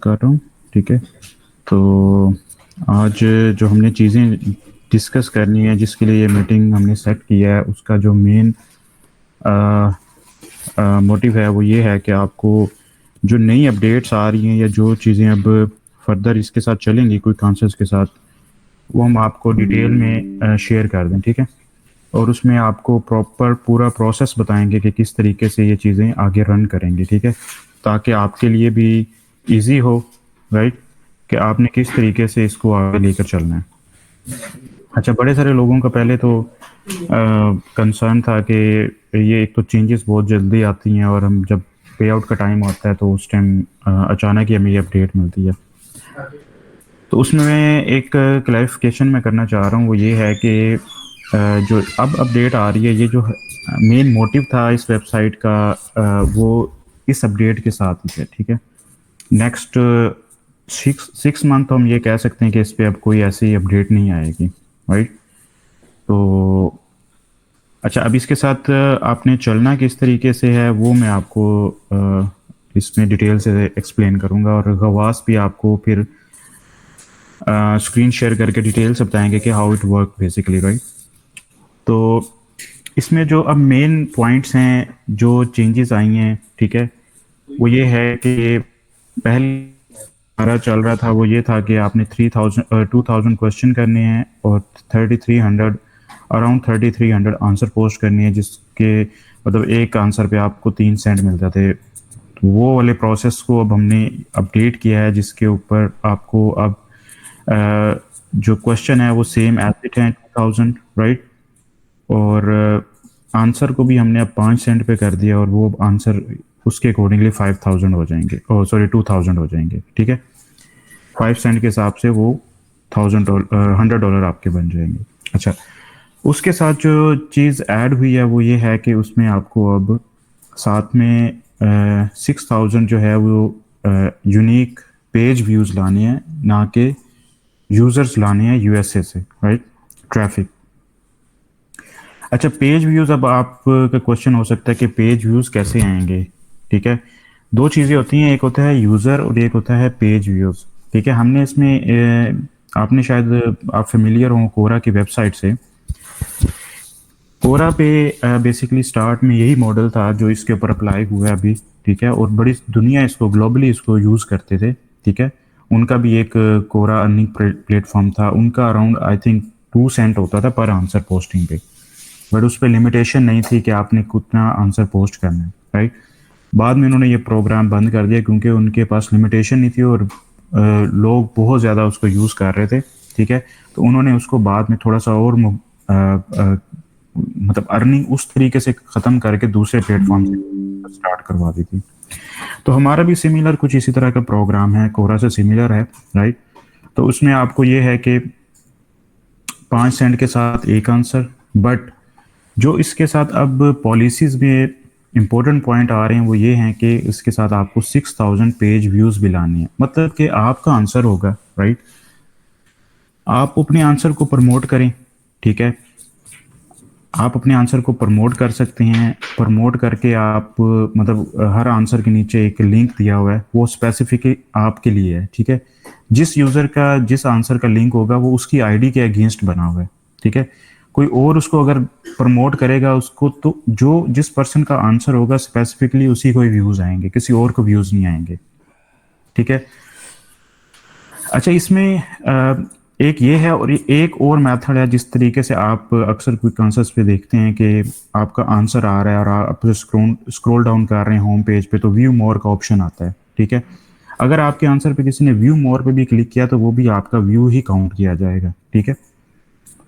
कर रहा हूँ। ठीक है, तो आज जो हमने चीज़ें डिस्कस करनी है, जिसके लिए ये मीटिंग हमने सेट किया है, उसका जो मेन मोटिव है वो ये है कि आपको जो नई अपडेट्स आ रही हैं या जो चीज़ें अब फर्दर इसके साथ चलेंगी कोई कॉन्सेप्ट्स के साथ, वो हम आपको डिटेल में शेयर कर दें। ठीक है, और उसमें आपको प्रॉपर पूरा प्रोसेस बताएंगे कि किस तरीके से ये चीज़ें आगे रन करेंगे। ठीक है, ताकि आपके लिए भी इजी हो, राइट, कि आपने किस तरीके से इसको आगे लेकर चलना है। अच्छा, बड़े सारे लोगों का पहले तो कंसर्न था कि ये एक तो चेंजेस बहुत जल्दी आती हैं और हम जब पे आउट का टाइम आता है तो उस टाइम अचानक ही हमें ये अपडेट मिलती है। तो उसमें मैं एक क्लैरिफिकेशन मैं करना चाह रहा हूँ, वो ये है कि जो अब अपडेट आ रही है, ये जो मेन मोटिव था इस वेबसाइट का, वो इस अपडेट के साथ ही है। ठीक है, नेक्स्ट सिक्स मंथ हम ये कह सकते हैं कि इस पे अब कोई ऐसी अपडेट नहीं आएगी, राइट। तो अच्छा, अब इसके साथ आपने चलना किस तरीके से है वो मैं आपको इसमें डिटेल से एक्सप्लेन करूंगा, और गवास भी आपको फिर स्क्रीन शेयर करके डिटेल से बताएंगे कि how it work basically, right. तो इसमें जो अब मेन पॉइंट्स हैं, जो चेंजेस आई हैं, ठीक है, वो ये है कि पहले हमारा चल रहा था वो ये था कि आपने 2000 क्वेश्चन करने हैं और 3300 अराउंड 3300 आंसर पोस्ट करनी है, जिसके मतलब एक आंसर पे आपको 3 सेंट मिलते थे। तो वो वाले प्रोसेस को अब हमने अपडेट किया है, जिसके ऊपर आपको अब जो क्वेश्चन है वो सेम एज इट है 2000, राइट। और आंसर को भी हमने अब 5 सेंट पे कर दिया, और वो आंसर उसके अकॉर्डिंगली 5000 हो जाएंगे, ओ सॉरी 2000 हो जाएंगे। ठीक है, 5 सेंट के हिसाब से वो $100 आपके बन जाएंगे। अच्छा, उसके साथ जो चीज़ ऐड हुई है वो ये है कि उसमें आपको अब साथ में 6000 जो है वो यूनिक पेज व्यूज़ लाने हैं, ना कि यूज़र्स लाने हैं यूएसए से, राइट, ट्रैफिक। अच्छा, पेज व्यूज़, अब आपका क्वेश्चन हो सकता है कि पेज व्यूज़ कैसे आएंगे। ठीक है, दो चीज़ें होती हैं, एक होता है यूज़र और एक होता है पेज व्यूज़। ठीक है, हमने इसमें आपने शायद आप फेमिलियर हो कोरा की वेबसाइट से। कोरा पे बेसिकली स्टार्ट में यही मॉडल था जो इसके ऊपर अप्लाई हुआ है अभी। ठीक है, और बड़ी दुनिया इसको ग्लोबली इसको यूज़ करते थे। ठीक है, उनका भी एक कोरा अर्निंग प्लेटफॉर्म था, उनका अराउंड आई थिंक 2 सेंट होता था पर आंसर पोस्टिंग पे, बट उस पर लिमिटेशन नहीं थी कि आपने कितना आंसर पोस्ट करना है, राइट। बाद में उन्होंने ये प्रोग्राम बंद कर दिया क्योंकि उनके पास लिमिटेशन नहीं थी और लोग बहुत ज़्यादा उसको यूज़ कर रहे थे। ठीक है, तो उन्होंने उसको बाद में थोड़ा सा और मतलब अर्निंग उस तरीके से ख़त्म करके दूसरे प्लेटफॉर्म से स्टार्ट करवा दी थी। तो हमारा भी सिमिलर कुछ इसी तरह का प्रोग्राम है, कोरा से सिमिलर है, राइट। तो उसमें आपको ये है कि 5 सेंट के साथ एक आंसर, बट जो इसके साथ अब पॉलिसीज में इंपॉर्टेंट पॉइंट आ रहे हैं वो ये हैं कि इसके साथ आपको 6000 पेज व्यूज भी लानी है। मतलब कि आपका आंसर होगा, राइट, आप अपने आंसर को प्रमोट करें। ठीक है, आप अपने आंसर को प्रमोट कर सकते हैं, प्रमोट करके आप मतलब हर आंसर के नीचे एक लिंक दिया हुआ है, वो स्पेसिफिक आपके लिए है। ठीक है, जिस यूज़र का जिस आंसर का लिंक होगा वो उसकी आईडी के अगेंस्ट बना हुआ है। ठीक है, कोई और उसको अगर प्रमोट करेगा उसको, तो जो जिस पर्सन का आंसर होगा स्पेसिफिकली उसी को ही व्यूज़ आएंगे, किसी और को व्यूज़ नहीं आएंगे। ठीक है, अच्छा, इसमें एक ये है और एक और मेथड है, जिस तरीके से आप अक्सर क्विक आंसर्स पे देखते हैं कि आपका आंसर आ रहा है और आप स्क्रॉल डाउन कर रहे हैं होम पेज पे तो व्यू मोर का ऑप्शन आता है। ठीक है, अगर आपके आंसर पे किसी ने व्यू मोर पे भी क्लिक किया तो वो भी आपका व्यू ही काउंट किया जाएगा। ठीक है,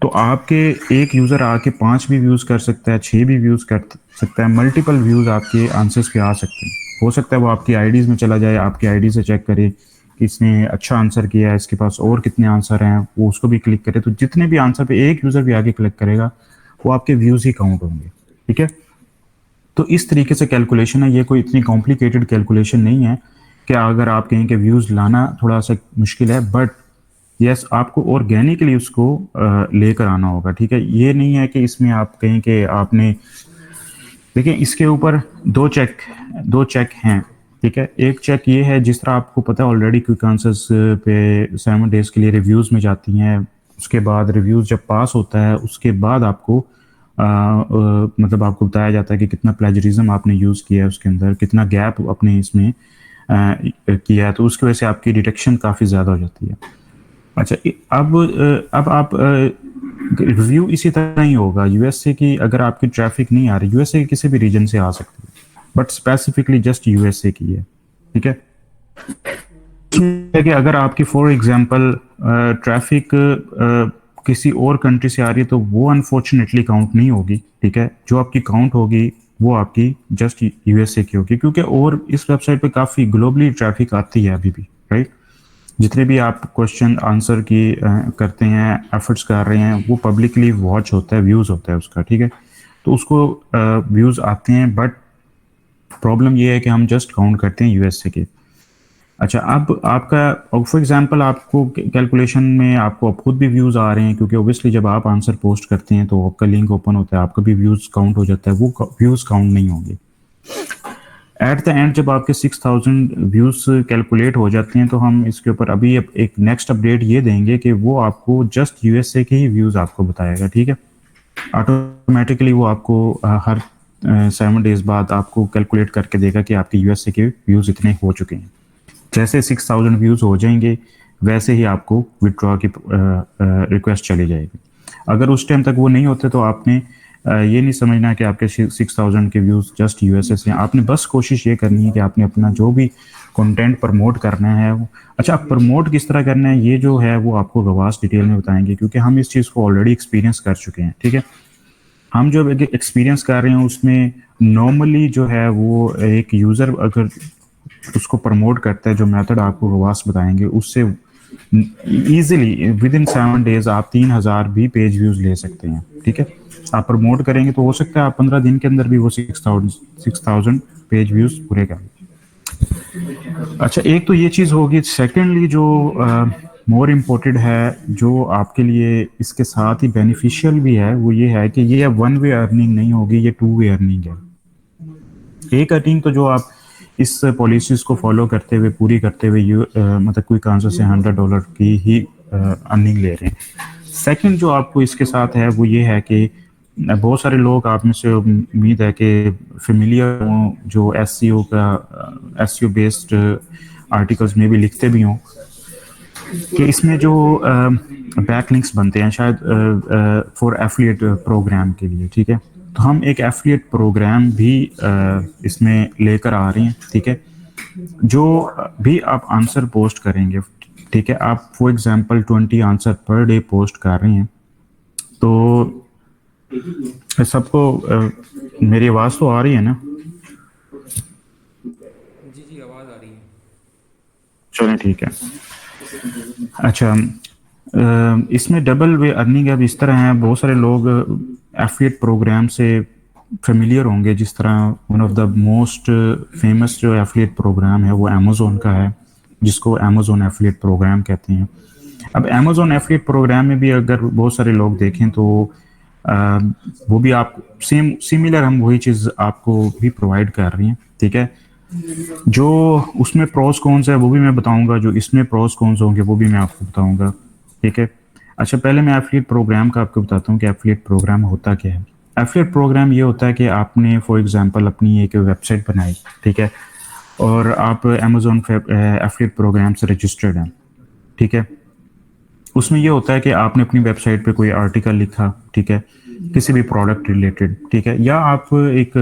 तो आपके एक यूज़र आके 5 भी व्यूज़ कर सकता है, 6 भी व्यूज़ कर सकता है, मल्टीपल व्यूज़ आपके आंसर्स पे आ सकते हैं। हो सकता है वो आपकी आईडीज़ में चला जाए, आपकी आईडी से चेक करे कि इसने अच्छा आंसर किया है, इसके पास और कितने आंसर हैं, वो उसको भी क्लिक करे। तो जितने भी आंसर पे एक यूज़र भी आगे क्लिक करेगा वो आपके व्यूज़ ही काउंट होंगे। ठीक है, तो इस तरीके से कैलकुलेशन है, ये कोई इतनी कॉम्प्लिकेटेड कैलकुलेशन नहीं है कि अगर आप कहें कि व्यूज़ लाना थोड़ा सा मुश्किल है, बट यस आपको ऑर्गेनिकली उसको लेकर आना होगा। ठीक है, ये नहीं है कि इसमें आप कहें कि आपने देखिए इसके ऊपर दो चेक हैं। ठीक है। एक चेक ये है, जिस तरह आपको पता है ऑलरेडी क्विक आंसर्स पे 7 डेज के लिए रिव्यूज़ में जाती हैं, उसके बाद रिव्यूज़ जब पास होता है उसके बाद आपको मतलब आपको बताया जाता है कि कितना प्लेजरिज्म आपने यूज़ किया है, उसके अंदर कितना गैप अपने इसमें किया है, तो उसकी वजह से आपकी डिटेक्शन काफ़ी ज़्यादा हो जाती है। अच्छा, अब आप रिव्यू इसी तरह ही होगा यूएसए की। अगर आपकी ट्रैफिक नहीं आ रही, यूएसए के किसी भी रीजन से आ सकती है, बट स्पेसिफिकली जस्ट यूएसए की है, ठीक है। है कि अगर आपकी फॉर एग्जांपल ट्रैफिक किसी और कंट्री से आ रही है तो वो अनफॉर्चुनेटली काउंट नहीं होगी, ठीक है। जो आपकी काउंट होगी वो आपकी जस्ट यूएसए की होगी, क्योंकि और इस वेबसाइट पे काफ़ी ग्लोबली ट्रैफिक आती है अभी भी, राइट। जितने भी आप क्वेश्चन आंसर की करते हैं, एफर्ट्स कर रहे हैं, वो पब्लिकली वॉच होता है, व्यूज़ होता है उसका, ठीक है। तो उसको व्यूज़ आते हैं, बट प्रॉब्लम ये है कि हम जस्ट काउंट करते हैं यूएसए के। अच्छा, अब आपका फॉर एग्जांपल आपको कैलकुलेशन में आपको अब खुद भी व्यूज़ आ रहे हैं, क्योंकि ऑब्वियसली जब आप आंसर पोस्ट करते हैं तो आपका लिंक ओपन होता है, आपका भी व्यूज़ काउंट हो जाता है, वो व्यूज़ काउंट नहीं होंगे। एट द एंड जब आपके 6000 व्यूज़ कैलकुलेट हो जाते हैं तो हम इसके ऊपर अभी एक नेक्स्ट अपडेट ये देंगे कि वो आपको जस्ट यूएसए के ही व्यूज़ आपको बताएगा, ठीक है। ऑटोमेटिकली वो आपको हर 7 डेज बाद आपको कैलकुलेट करके देगा कि आपके यूएसए के व्यूज़ इतने हो चुके हैं। जैसे 6000 व्यूज़ हो जाएंगे वैसे ही आपको विड्रॉ की रिक्वेस्ट चली जाएगी। अगर उस टाइम तक वो नहीं होते तो आपने ये नहीं समझना कि आपके 6000 के व्यूज़ जस्ट यूएसए से। आपने बस कोशिश ये करनी है कि आपने अपना जो भी कंटेंट प्रमोट करना है वो, अच्छा, प्रमोट किस तरह करना है ये जो है वो आपको गवास डिटेल में बताएंगे, क्योंकि हम इस चीज़ को ऑलरेडी एक्सपीरियंस कर चुके हैं, ठीक है। हम जो एक्सपीरियंस कर रहे हैं उसमें नॉर्मली जो है वो एक यूज़र अगर उसको प्रमोट करता है, जो मेथड आपको गवास बताएंगे, उससे इजीली विद इन 7 डेज आप 3000 भी पेज व्यूज ले सकते हैं, ठीक है। आप प्रमोट करेंगे तो हो सकता है आप 15 दिन के अंदर भी वो 6000 पेज व्यूज पूरे कर लें। अच्छा, एक तो ये चीज़ होगी। सेकेंडली जो मोर इम्पोर्टेंट है, जो आपके लिए इसके साथ ही बेनिफिशियल भी है, वो ये है कि ये वन वे अर्निंग नहीं होगी, ये टू वे अर्निंग है। एक अर्निंग तो जो आप इस पॉलिसीज को फॉलो करते हुए, पूरी करते हुए मतलब कोई आंसर से $100 की ही अर्निंग ले रहे हैं। सेकंड जो आपको इसके साथ है वो ये है कि बहुत सारे लोग आप में से उम्मीद है कि फेमिलियर हों, जो एसईओ का एसईओ बेस्ड आर्टिकल्स में भी लिखते भी हों, कि इसमें जो बैकलिंक्स बनते हैं शायद फॉर एफिलिएट प्रोग्राम के लिए, ठीक है। तो हम एक एफिलिएट प्रोग्राम भी इसमें लेकर आ रहे हैं, ठीक है। जो भी आप आंसर पोस्ट करेंगे, ठीक है, आप for example 20 answer per day post कर रहे हैं, तो सबको मेरी आवाज़ तो आ रही है ना? जी जी, आवाज़ आ रही है। चलें, ठीक है। अच्छा, इसमें डबल वे अर्निंग अब इस तरह है, बहुत सारे लोग एफिलिएट प्रोग्राम से फेमिलियर होंगे। जिस तरह one of the most famous जो एफिलिएट प्रोग्राम है वो अमेज़ोन का है, जिसको अमेज़ोन एफिलिएट प्रोग्राम कहते हैं। अब अमेज़ोन एफिलिएट प्रोग्राम में भी अगर बहुत सारे लोग देखें तो आ, वो भी आप सेम सिमिलर हम वही चीज़ आपको भी प्रोवाइड कर रही हैं, ठीक है। जो उसमें प्रोस कौन है वो भी मैं बताऊंगा, जो इसमें प्रोस कौन होंगे वो भी मैं आपको बताऊंगा, ठीक है। अच्छा, पहले मैं एफिलिएट प्रोग्राम का आपको बताता हूँ कि एफिलिएट प्रोग्राम होता क्या है। एफिलिएट प्रोग्राम ये होता है कि आपने फॉर एग्जांपल अपनी एक वेबसाइट बनाई, ठीक है, और आप अमेज़ोन एफिलिएट प्रोग्राम से रजिस्टर्ड हैं, ठीक है। उसमें ये होता है कि आपने अपनी वेबसाइट पे कोई आर्टिकल लिखा, ठीक है, किसी भी प्रोडक्ट रिलेटेड, ठीक है, या आप एक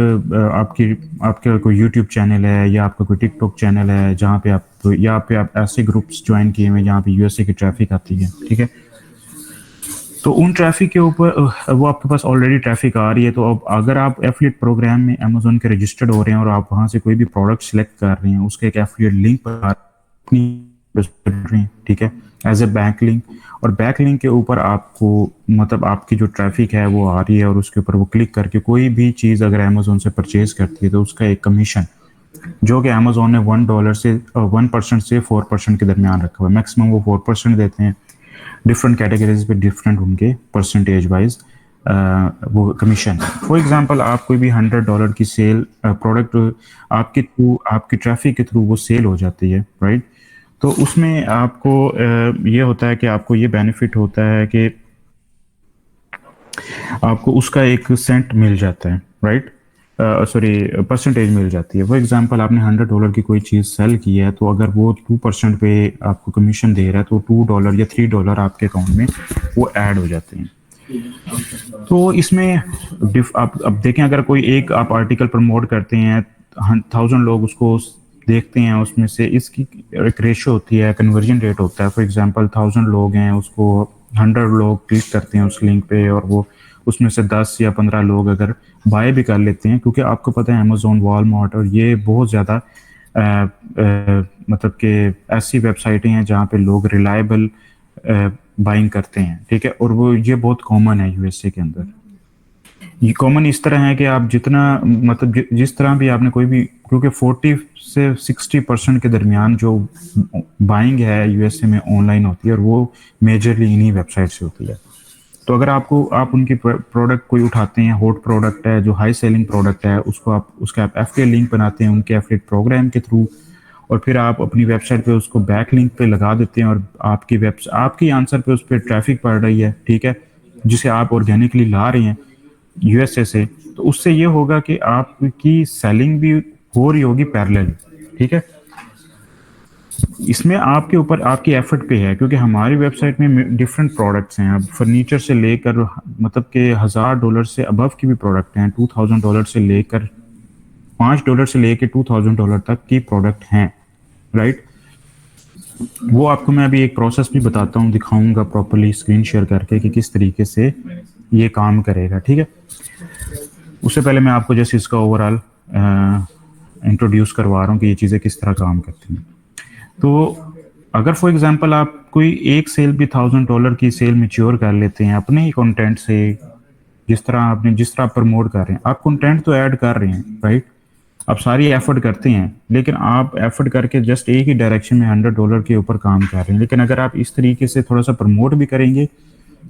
आपकी आपका कोई यूट्यूब चैनल है या आपका कोई टिकटॉक चैनल है जहाँ पे आप, या पे आप ऐसे ग्रुप्स ज्वाइन किए हुए हैं जहाँ पे यूएसए की ट्रैफिक आती है, ठीक है। तो उन ट्रैफिक के ऊपर वो आपके पास ऑलरेडी ट्रैफिक आ रही है, तो अब अगर आप एफिलिएट प्रोग्राम में अमेज़न के रजिस्टर्ड हो रहे हैं और आप वहाँ से कोई भी प्रोडक्ट सेलेक्ट कर रहे हैं, उसके एक एफिलिएट लिंक पर अपनी, ठीक है, एज ए बैक लिंक, और बैक लिंक के ऊपर आपको मतलब आपकी जो ट्रैफिक है वो आ रही है और उसके ऊपर वो क्लिक करके कोई भी चीज़ अगर अमेज़ोन से परचेज करती है तो उसका एक कमीशन, जो कि अमेज़ोन ने $1 से 1% से 4% के दरमियान रखा हुआ है। मैक्सिमम वो 4% देते हैं, डिफरेंट कैटेगरीज पे डिफरेंट उनके परसेंटेज वाइज वो कमीशन है। फॉर एग्जांपल आप कोई भी $100 की सेल प्रोडक्ट आपके थ्रू, आपकी ट्रैफिक के थ्रू वो सेल हो जाती है, राइट? तो उसमें आपको ये होता है कि आपको ये बेनिफिट होता है कि आपको उसका एक सेंट मिल जाता है, राइट? सॉरी, परसेंटेज मिल जाती है। फॉर एग्जांपल आपने $100 की कोई चीज़ सेल की है, तो अगर वो 2% पे आपको कमीशन दे रहा है, तो $2 या $3 आपके अकाउंट में वो ऐड हो जाते हैं। तो इसमें आप अब देखें, अगर कोई एक आप आर्टिकल प्रमोट करते हैं, 1000 लोग उसको देखते हैं, उसमें से इसकी एक रेशियो होती है, कन्वर्जन रेट होता है। फॉर एग्जांपल 1000 लोग हैं, उसको 100 लोग क्लिक करते हैं उस लिंक पे, और वो उसमें से 10 या 15 लोग अगर बाय भी कर लेते हैं, क्योंकि आपको पता है अमेजोन, वॉलमार्ट और ये बहुत ज़्यादा मतलब कि ऐसी वेबसाइटें हैं जहाँ पे लोग रिलायबल बाइंग करते हैं, ठीक है? और वो ये बहुत कॉमन है यूएसए के अंदर। ये कॉमन इस तरह है कि आप जितना मतलब जिस तरह भी आपने कोई भी, क्योंकि 40 से 60% के दरमियान जो बाइंग है यूएसए में ऑनलाइन होती है, और वो मेजरली इन्हीं वेबसाइट से होती है। तो अगर आप उनकी प्रोडक्ट कोई उठाते हैं, हॉट प्रोडक्ट है, जो हाई सेलिंग प्रोडक्ट है, उसको आप उसका आप एफिलिएट लिंक बनाते हैं उनके एफिलिएट प्रोग्राम के थ्रू, और फिर आप अपनी वेबसाइट पे उसको बैक लिंक पे लगा देते हैं, और आपकी आंसर पे उस पर ट्रैफिक पड़ रही है, ठीक है, जिसे आप ऑर्गेनिकली ला रहे हैं यूएसए से, तो उससे ये होगा कि आपकी सेलिंग भी हो रही होगी पैरेलल, ठीक है? इसमें आपके ऊपर आपकी एफर्ट पे है, क्योंकि हमारी वेबसाइट में डिफरेंट प्रोडक्ट्स हैं। अब फर्नीचर से लेकर मतलब कि $1000 से अबव की भी प्रोडक्ट हैं, $2000 से लेकर $5 से लेकर $2000 तक की प्रोडक्ट हैं, राइट? वो आपको मैं अभी एक प्रोसेस भी बताता हूँ, दिखाऊंगा प्रॉपरली स्क्रीन शेयर करके कि किस तरीके से ये काम करेगा, ठीक है? उससे पहले मैं आपको जैसे इसका ओवरऑल इंट्रोड्यूस करवा रहा हूँ कि ये चीज़ें किस तरह काम करती हैं। तो अगर फॉर एग्जांपल आप कोई एक सेल भी $1000 की सेल मैच्योर कर लेते हैं अपने ही कंटेंट से, जिस तरह आप प्रमोट कर रहे हैं, आप कंटेंट तो ऐड कर रहे हैं, राइट? आप सारी एफर्ट करते हैं, लेकिन आप एफर्ट करके जस्ट एक ही डायरेक्शन में $100 के ऊपर काम कर रहे हैं। लेकिन अगर आप इस तरीके से थोड़ा सा प्रमोट भी करेंगे,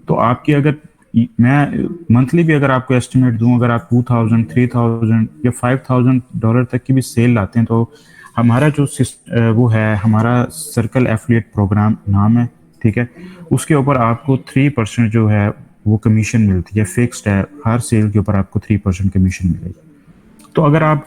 तो आपकी अगर मैं मंथली भी अगर आपको एस्टिमेट दूं, अगर आप 2000, 3000 या $5000 तक की भी सेल लाते हैं, तो हमारा जो वो है, हमारा सर्कल एफिलिएट प्रोग्राम नाम है, ठीक है? उसके ऊपर आपको 3% जो है वो कमीशन मिलती है, फिक्स्ड है, हर सेल के ऊपर आपको 3% कमीशन मिलेगी। तो अगर आप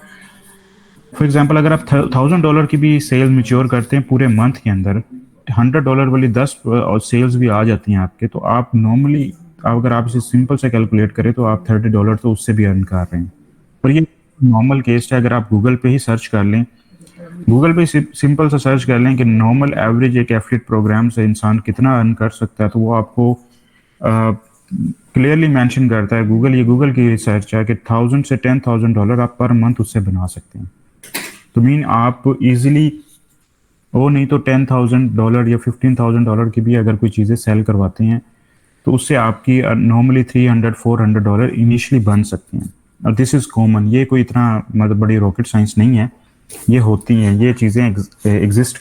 फॉर एग्जांपल अगर आप $1000 की भी सेल मैच्योर करते हैं पूरे मंथ के अंदर, $100 वाली 10 और सेल्स भी आ जाती हैं आपके, तो आप नॉर्मली अगर आप इसे सिंपल से कैलकुलेट करें, तो आप $30 तो उससे भी अर्न कर रहे हैं। और ये नॉर्मल केस है। अगर आप गूगल पे ही सर्च कर लें, गूगल पे सिंपल सा सर्च कर लें कि नॉर्मल एवरेज एक एफिलिएट प्रोग्राम से इंसान कितना अर्न कर सकता है, तो वो आपको क्लियरली मेंशन करता है। गूगल की रिसर्च है कि 1000 से $10,000 आप पर मंथ उससे बना सकते हैं। तो मीन आप इजीली, वो नहीं तो $10,000 या $15,000 की भी अगर कोई चीज़ें सेल करवाते हैं, तो उससे आपकी नॉर्मली $300-400 इनिशियली बन सकते हैं। और दिस इज़ कॉमन, ये कोई इतना मतलब बड़ी रॉकेट साइंस नहीं है, ये होती हैं, ये चीज़ें एग्जिस्ट।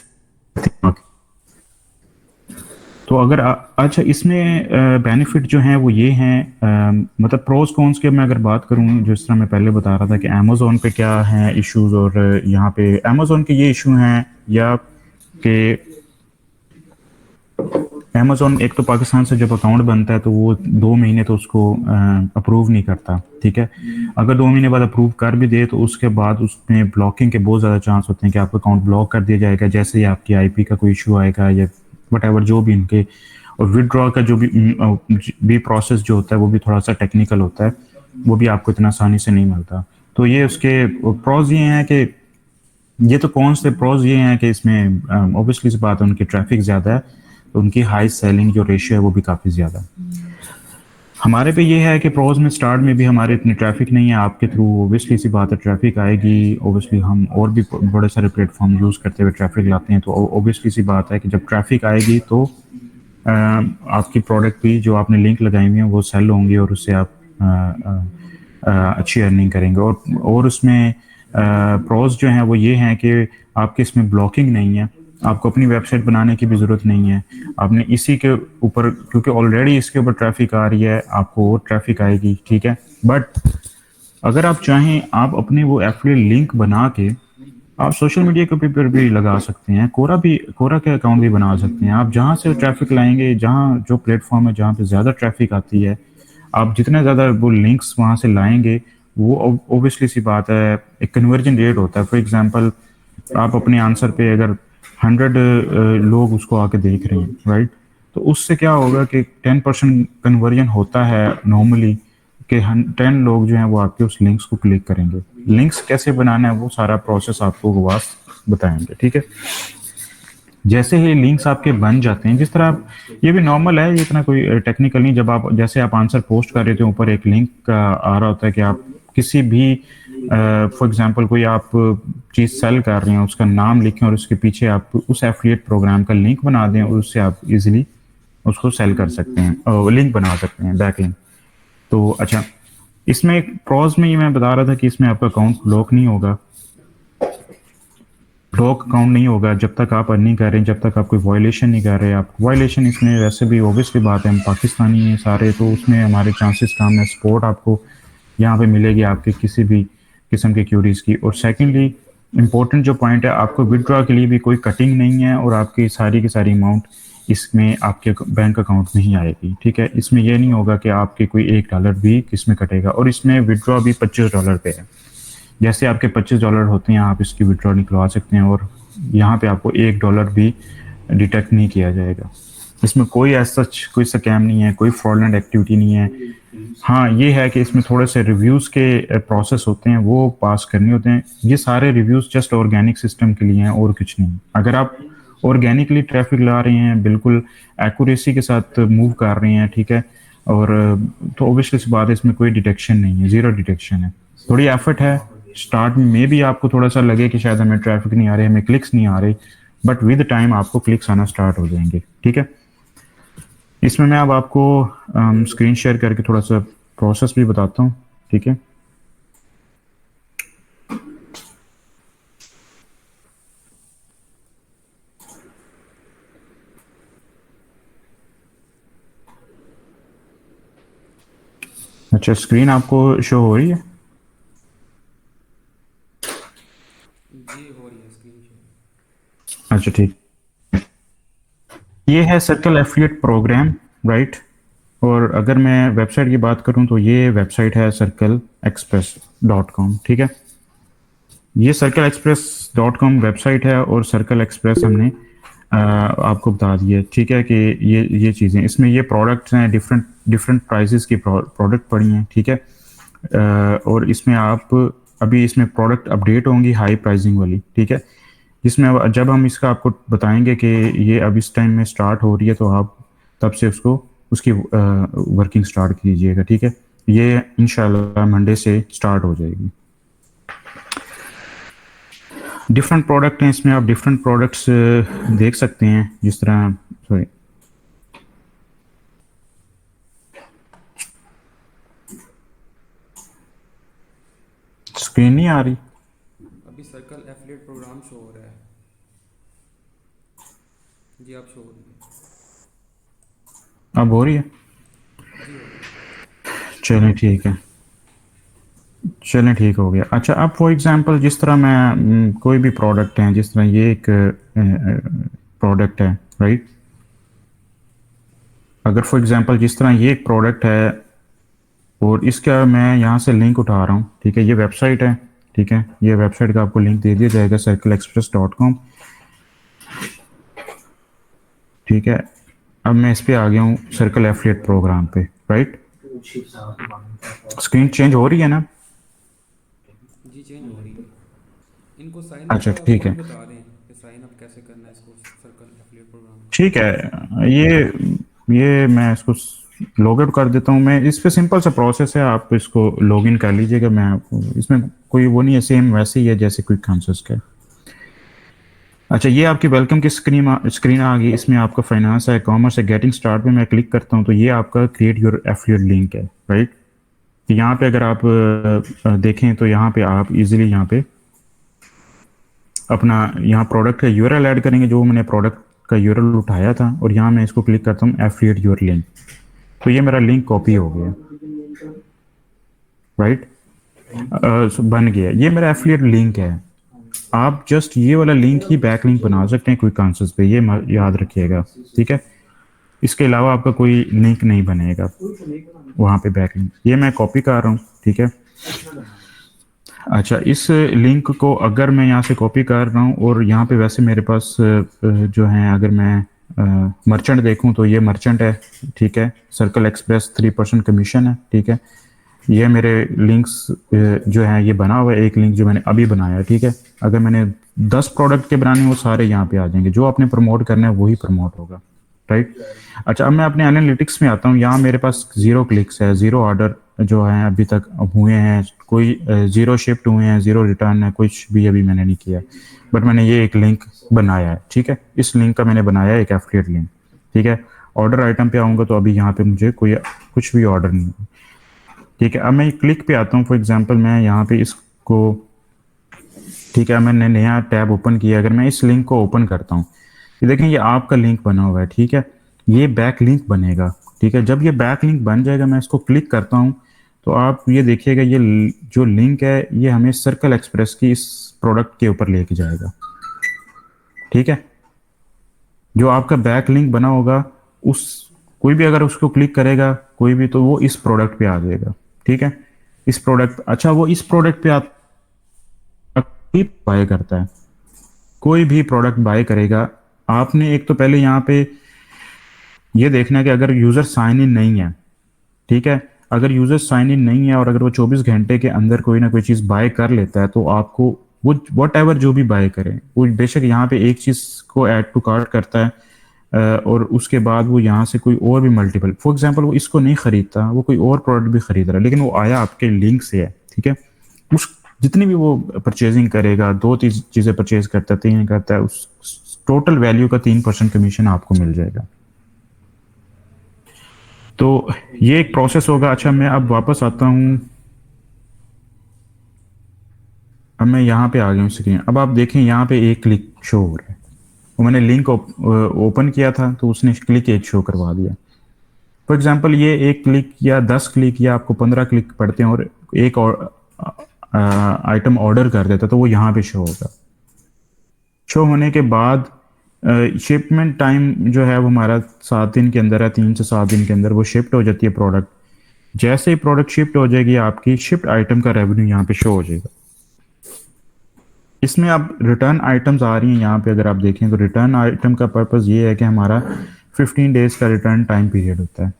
तो अगर अच्छा, इसमें बेनिफिट जो हैं वो ये हैं, मतलब प्रोज कॉन्स के मैं अगर बात करूं, जिस तरह मैं पहले बता रहा था कि अमेजोन पे क्या हैं इश्यूज, और यहाँ पे अमेजोन के ये इशू हैं, या कि अमेजोन एक तो पाकिस्तान से जब अकाउंट बनता है, तो वो 2 महीने तो उसको अप्रूव नहीं करता, ठीक है? अगर 2 महीने बाद अप्रूव कर भी दे, तो उसके बाद उसमें ब्लॉकिंग के बहुत ज़्यादा चांस होते हैं कि आपका अकाउंट ब्लॉक कर दिया जाएगा, जैसे ही आपकी आईपी का कोई इशू आएगा या वट जो भी इनके। और विदड्रॉ का जो भी प्रोसेस जो होता है, वो भी थोड़ा सा टेक्निकल होता है, वो भी आपको इतना आसानी से नहीं मिलता। तो ये उसके प्रोज ये हैं कि, ये तो कौन से प्रोज ये हैं कि इसमें ऑब्वियसली सी बात है, उनकी ट्रैफिक ज़्यादा है, तो उनकी हाई सेलिंग जो रेशियो है वो भी काफ़ी ज़्यादा है। हमारे पे ये है कि प्रोज में स्टार्ट में भी हमारे इतनी ट्रैफिक नहीं है। आपके थ्रू ऑब्वियसली सी बात है ट्रैफिक आएगी, ऑब्वियसली हम और भी बड़े सारे प्लेटफॉर्म यूज़ करते हुए ट्रैफिक लाते हैं, तो ऑब्वियसली सी बात है कि जब ट्रैफिक आएगी, तो आपकी प्रोडक्ट भी जो आपने लिंक लगाई हुई है वो सेल होंगी, और उससे आप अच्छी अर्निंग करेंगे। और उसमें प्रोज जो हैं वो ये हैं कि आपके इसमें ब्लॉकिंग नहीं है, आपको अपनी वेबसाइट बनाने की भी ज़रूरत नहीं है। आपने इसी के ऊपर, क्योंकि ऑलरेडी इसके ऊपर ट्रैफिक आ रही है, आपको और ट्रैफिक आएगी, ठीक है। बट अगर आप चाहें, आप अपने वो एफिलिएट लिंक बना के आप सोशल मीडिया के ऊपर भी लगा सकते हैं। कोरा के अकाउंट भी बना सकते हैं। आप जहाँ से ट्रैफिक लाएंगे, जहाँ जो प्लेटफॉर्म है जहाँ पे ज़्यादा ट्रैफिक आती है, आप जितने ज़्यादा वो लिंक्स वहाँ से लाएंगे, वो ओबियसली सी बात है, एक कन्वर्जन रेट होता है। फॉर एग्जांपल, आप अपने आंसर पे अगर 100 लोग उसको आके देख रहे हैं, राइट, तो उससे क्या होगा कि 10% कन्वर्जन होता है नॉर्मली, कि 10 लोग जो हैं वो आपके उस लिंक्स को क्लिक करेंगे। लिंक्स कैसे बनाना है वो सारा प्रोसेस आपको गवास बताएंगे, ठीक है। जैसे ही लिंक्स आपके बन जाते हैं, जिस तरह आप, ये भी नॉर्मल है, ये इतना कोई टेक्निकल नहीं, जब आप जैसे आप आंसर पोस्ट कर रहे थे, ऊपर एक लिंक का आ रहा होता है कि आप किसी भी फॉर एग्जांपल कोई आप चीज़ सेल कर रहे हैं, उसका नाम लिखें और उसके पीछे आप उस एफिलिएट प्रोग्राम का लिंक बना दें, और उससे आप इजीली उसको सेल कर सकते हैं, लिंक बना सकते हैं, बैक लिंक। तो अच्छा, इसमें एक प्रॉज में ये मैं बता रहा था कि इसमें आपका अकाउंट ब्लॉक नहीं होगा। ब्लॉक अकाउंट नहीं होगा जब तक आप अर्निंग कर रहे हैं, जब तक आप कोई वायलेशन नहीं कर रहे। आप वायलेशन, इसमें वैसे भी ऑब्वियसली बात है, हम पाकिस्तानी हैं सारे, तो उसमें हमारे चांसेस कम है। सपोर्ट आपको यहाँ पे मिलेगी आपके किसी भी किस्म के क्यूरीज की। और सेकेंडली, इम्पोर्टेंट जो पॉइंट है, आपको विदड्रॉ के लिए भी कोई कटिंग नहीं है, और आपकी सारी की सारी अमाउंट इसमें आपके बैंक अकाउंट में ही आएगी, ठीक है। इसमें यह नहीं होगा कि आपके कोई $1 भी किसमें कटेगा। और इसमें विदड्रॉ भी $25 पे है। जैसे आपके $25 होते हैं, आप इसकी विड्रॉ निकलवा सकते हैं, और यहाँ पे आपको $1 भी डिटेक्ट नहीं किया जाएगा। इसमें कोई ऐसा कोई स्कैम नहीं है, कोई फ्रॉडलेंट एक्टिविटी नहीं है। हाँ, ये है कि इसमें थोड़े से रिव्यूज़ के प्रोसेस होते हैं, वो पास करने होते हैं। ये सारे रिव्यूज़ जस्ट ऑर्गेनिक सिस्टम के लिए हैं, और कुछ नहीं। अगर आप ऑर्गेनिकली ट्रैफिक ला रहे हैं, बिल्कुल एक्यूरेसी के साथ मूव कर रहे हैं, ठीक है, और तो ऑब्वियसली सी बात है, इसमें कोई डिटेक्शन नहीं है, ज़ीरो डिटेक्शन है। थोड़ी एफर्ट है स्टार्ट में भी, आपको थोड़ा सा लगे कि शायद हमें ट्रैफिक नहीं आ रही, हमें क्लिक्स नहीं आ रही, बट विद टाइम आपको क्लिक्स आना स्टार्ट हो जाएंगे, ठीक है। इसमें मैं अब आपको स्क्रीन शेयर करके थोड़ा सा प्रोसेस भी बताता हूँ, ठीक है। अच्छा, स्क्रीन आपको शो हो रही है? जी हो रही है स्क्रीन शो। अच्छा, ठीक। ये है सर्कल एफिलिएट प्रोग्राम, राइट। और अगर मैं वेबसाइट की बात करूं, तो ये वेबसाइट है circleexpress.com, ठीक है। ये circleexpress.com वेबसाइट है, और सर्कल एक्सप्रेस हमने आपको बता दिया, ठीक है, कि ये चीज़ें, इसमें ये प्रोडक्ट्स हैं, डिफरेंट डिफरेंट प्राइसेस की प्रोडक्ट पड़ी हैं, ठीक है। और इसमें आप, अभी इसमें प्रोडक्ट अपडेट होंगी हाई प्राइसिंग वाली, ठीक है। जिसमें जब हम इसका आपको बताएंगे कि ये अब इस टाइम में स्टार्ट हो रही है, तो आप तब से उसको उसकी वर्किंग स्टार्ट कीजिएगा, ठीक है। ये इंशाल्लाह मंडे से स्टार्ट हो जाएगी। डिफरेंट प्रोडक्ट हैं इसमें, आप डिफरेंट प्रोडक्ट्स देख सकते हैं, जिस तरह, सॉरी, स्क्रीन नहीं आ रही? अभी सर्कल एफिलिएट प्रोग्राम शो हो रहा है। जी आप शो हो रही है। अब हो रही है? जी हो रही है। चलें, ठीक है, चलें, ठीक हो गया। अच्छा, अब फॉर एग्जांपल, जिस तरह मैं कोई भी प्रोडक्ट है, जिस तरह ये एक प्रोडक्ट है, राइट। अगर फॉर एग्जांपल जिस तरह ये एक प्रोडक्ट है, और इसका मैं यहाँ से लिंक उठा रहा हूँ, ठीक है, ये वेबसाइट है, ठीक है, ये वेबसाइट का आपको लिंक दे दिया जाएगा, circleexpress.com, ठीक है। अब मैं इस पे आ गया हूँ, सर्कल एफिलिएट प्रोग्राम पे, राइट। स्क्रीन चेंज हो रही है ना? जी चेंज हो रही है। इनको साइन अप अच्छा, का वो ठीक भी है, बता दें कि साइन अप कैसे करना है इसको सर्कल एफिलिएट प्रोग्राम में। ठीक है। ये मैं इसको लॉग आउट कर देता हूँ। मैं इस पे सिंपल सा प्रोसेस है, आप इसको लॉग इन कर लीजिएगा। मैं आपको इसमें कोई वो नहीं है, सेम वैसे ही है जैसे क्विक आंसर्स का। अच्छा, ये आपकी वेलकम की स्क्रीन आ गई। इसमें आपका फाइनेंस है, कॉमर्स है, गेटिंग स्टार्ट पे मैं क्लिक करता हूँ, तो ये आपका क्रिएट योर एफिलिएट लिंक है, राइट। यहाँ पे अगर आप देखें, तो यहाँ पे आप इजीली यहाँ पे अपना यहाँ प्रोडक्ट का यूआरएल ऐड करेंगे, जो मैंने प्रोडक्ट का यूआरएल उठाया था, और यहाँ मैं इसको क्लिक करता हूँ एफिलिएट योर लिंक। तो ये मेरा लिंक कॉपी हो गया, राइट, बन गया, ये मेरा एफिलिएट लिंक है। आप जस्ट ये वाला लिंक ही बैक लिंक बना सकते हैं क्विक आंसर्स पे, ये याद रखिएगा, ठीक है। इसके अलावा आपका कोई लिंक नहीं बनेगा वहाँ पे बैक लिंक। ये मैं कॉपी कर रहा हूँ, ठीक है। अच्छा, इस लिंक को अगर मैं यहाँ से कॉपी कर रहा हूँ, और यहाँ पे वैसे मेरे पास जो है, अगर मैं मर्चेंट देखूँ तो ये मर्चेंट है, ठीक है। सर्कल एक्सप्रेस 3% कमीशन है, ठीक है। ये मेरे लिंक्स जो है ये बना हुआ है, एक लिंक जो मैंने अभी बनाया है, ठीक है। अगर मैंने 10 प्रोडक्ट के बनाने, वो सारे यहाँ पे आ जाएंगे, जो आपने प्रमोट करना है वही प्रमोट होगा, राइट। अच्छा, अब मैं अपने एनालिटिक्स में आता हूँ। यहाँ मेरे पास 0 क्लिक्स है, 0 ऑर्डर जो है अभी तक हुए हैं, कोई 0 शिफ्ट हुए हैं, 0 रिटर्न है, कुछ भी अभी मैंने नहीं किया। बट मैंने ये एक लिंक बनाया है, ठीक है। इस लिंक का मैंने बनाया है एक एफिलिएट लिंक, ठीक है। ऑर्डर आइटम पे आऊँगा तो अभी यहाँ पे मुझे कोई कुछ भी ऑर्डर नहीं है, ठीक है। अब मैं क्लिक पे आता हूँ, फॉर एग्जांपल मैं यहाँ पे इसको, ठीक है, मैंने नया टैब ओपन किया। अगर मैं इस लिंक को ओपन करता हूँ, ये देखें, ये आपका लिंक बना हुआ है, ठीक है। ये बैक लिंक बनेगा, ठीक है। जब ये बैक लिंक बन जाएगा, मैं इसको क्लिक करता हूँ, तो आप ये देखिएगा, ये जो लिंक है ये हमें सर्कल एक्सप्रेस की इस प्रोडक्ट के ऊपर लेके जाएगा, ठीक है। जो आपका बैक लिंक बना होगा, उस कोई भी अगर उसको क्लिक करेगा कोई भी, तो वो इस प्रोडक्ट पे आ जाएगा, ठीक है। इस प्रोडक्ट, अच्छा, वो इस प्रोडक्ट पे बाय करता है, कोई भी प्रोडक्ट बाय करेगा, आपने एक तो पहले यहाँ पे ये देखना है कि अगर यूजर साइन इन नहीं है, ठीक है। अगर यूजर साइन इन नहीं है और अगर वो 24 घंटे के अंदर कोई ना कोई चीज बाय कर लेता है, तो आपको वो वट एवर जो भी बाय करें, वो बेशक यहाँ पे एक चीज को ऐड टू कार्ट करता है, और उसके बाद वो यहाँ से कोई और भी मल्टीपल, फॉर एग्जांपल वो इसको नहीं खरीदता, वो कोई और प्रोडक्ट भी खरीद रहा है, लेकिन वो आया आपके लिंक से है, ठीक है। उस जितनी भी वो परचेजिंग करेगा, 2 चीजें परचेज करता है, 3 करता है, उस टोटल वैल्यू का 3% कमीशन आपको मिल जाएगा। तो ये एक प्रोसेस होगा। अच्छा, मैं अब वापस आता हूँ, अब मैं यहाँ पे आ गया हूँ स्क्रीन। अब आप देखें, यहाँ पे एक क्लिक शो हो रहा है, वो मैंने लिंक ओपन किया था तो उसने क्लिक एक शो करवा दिया। फॉर एग्जांपल, ये एक क्लिक या 10 क्लिक या आपको 15 क्लिक पड़ते हैं, और एक और आइटम ऑर्डर कर देता, तो वो यहाँ पे शो होगा। शो होने के बाद शिपमेंट टाइम जो है वो हमारा 7 दिन के अंदर है, 3 से 7 दिन के अंदर वो शिफ्ट हो जाती है प्रोडक्ट। जैसे ही प्रोडक्ट शिफ्ट हो जाएगी, आपकी शिफ्ट आइटम का रेवेन्यू यहाँ पे शो हो जाएगा। इसमें अब रिटर्न आइटम्स आ रही हैं यहाँ पे, अगर आप देखें तो रिटर्न आइटम का पर्पज़ ये है कि हमारा 15 डेज का रिटर्न टाइम पीरियड होता है,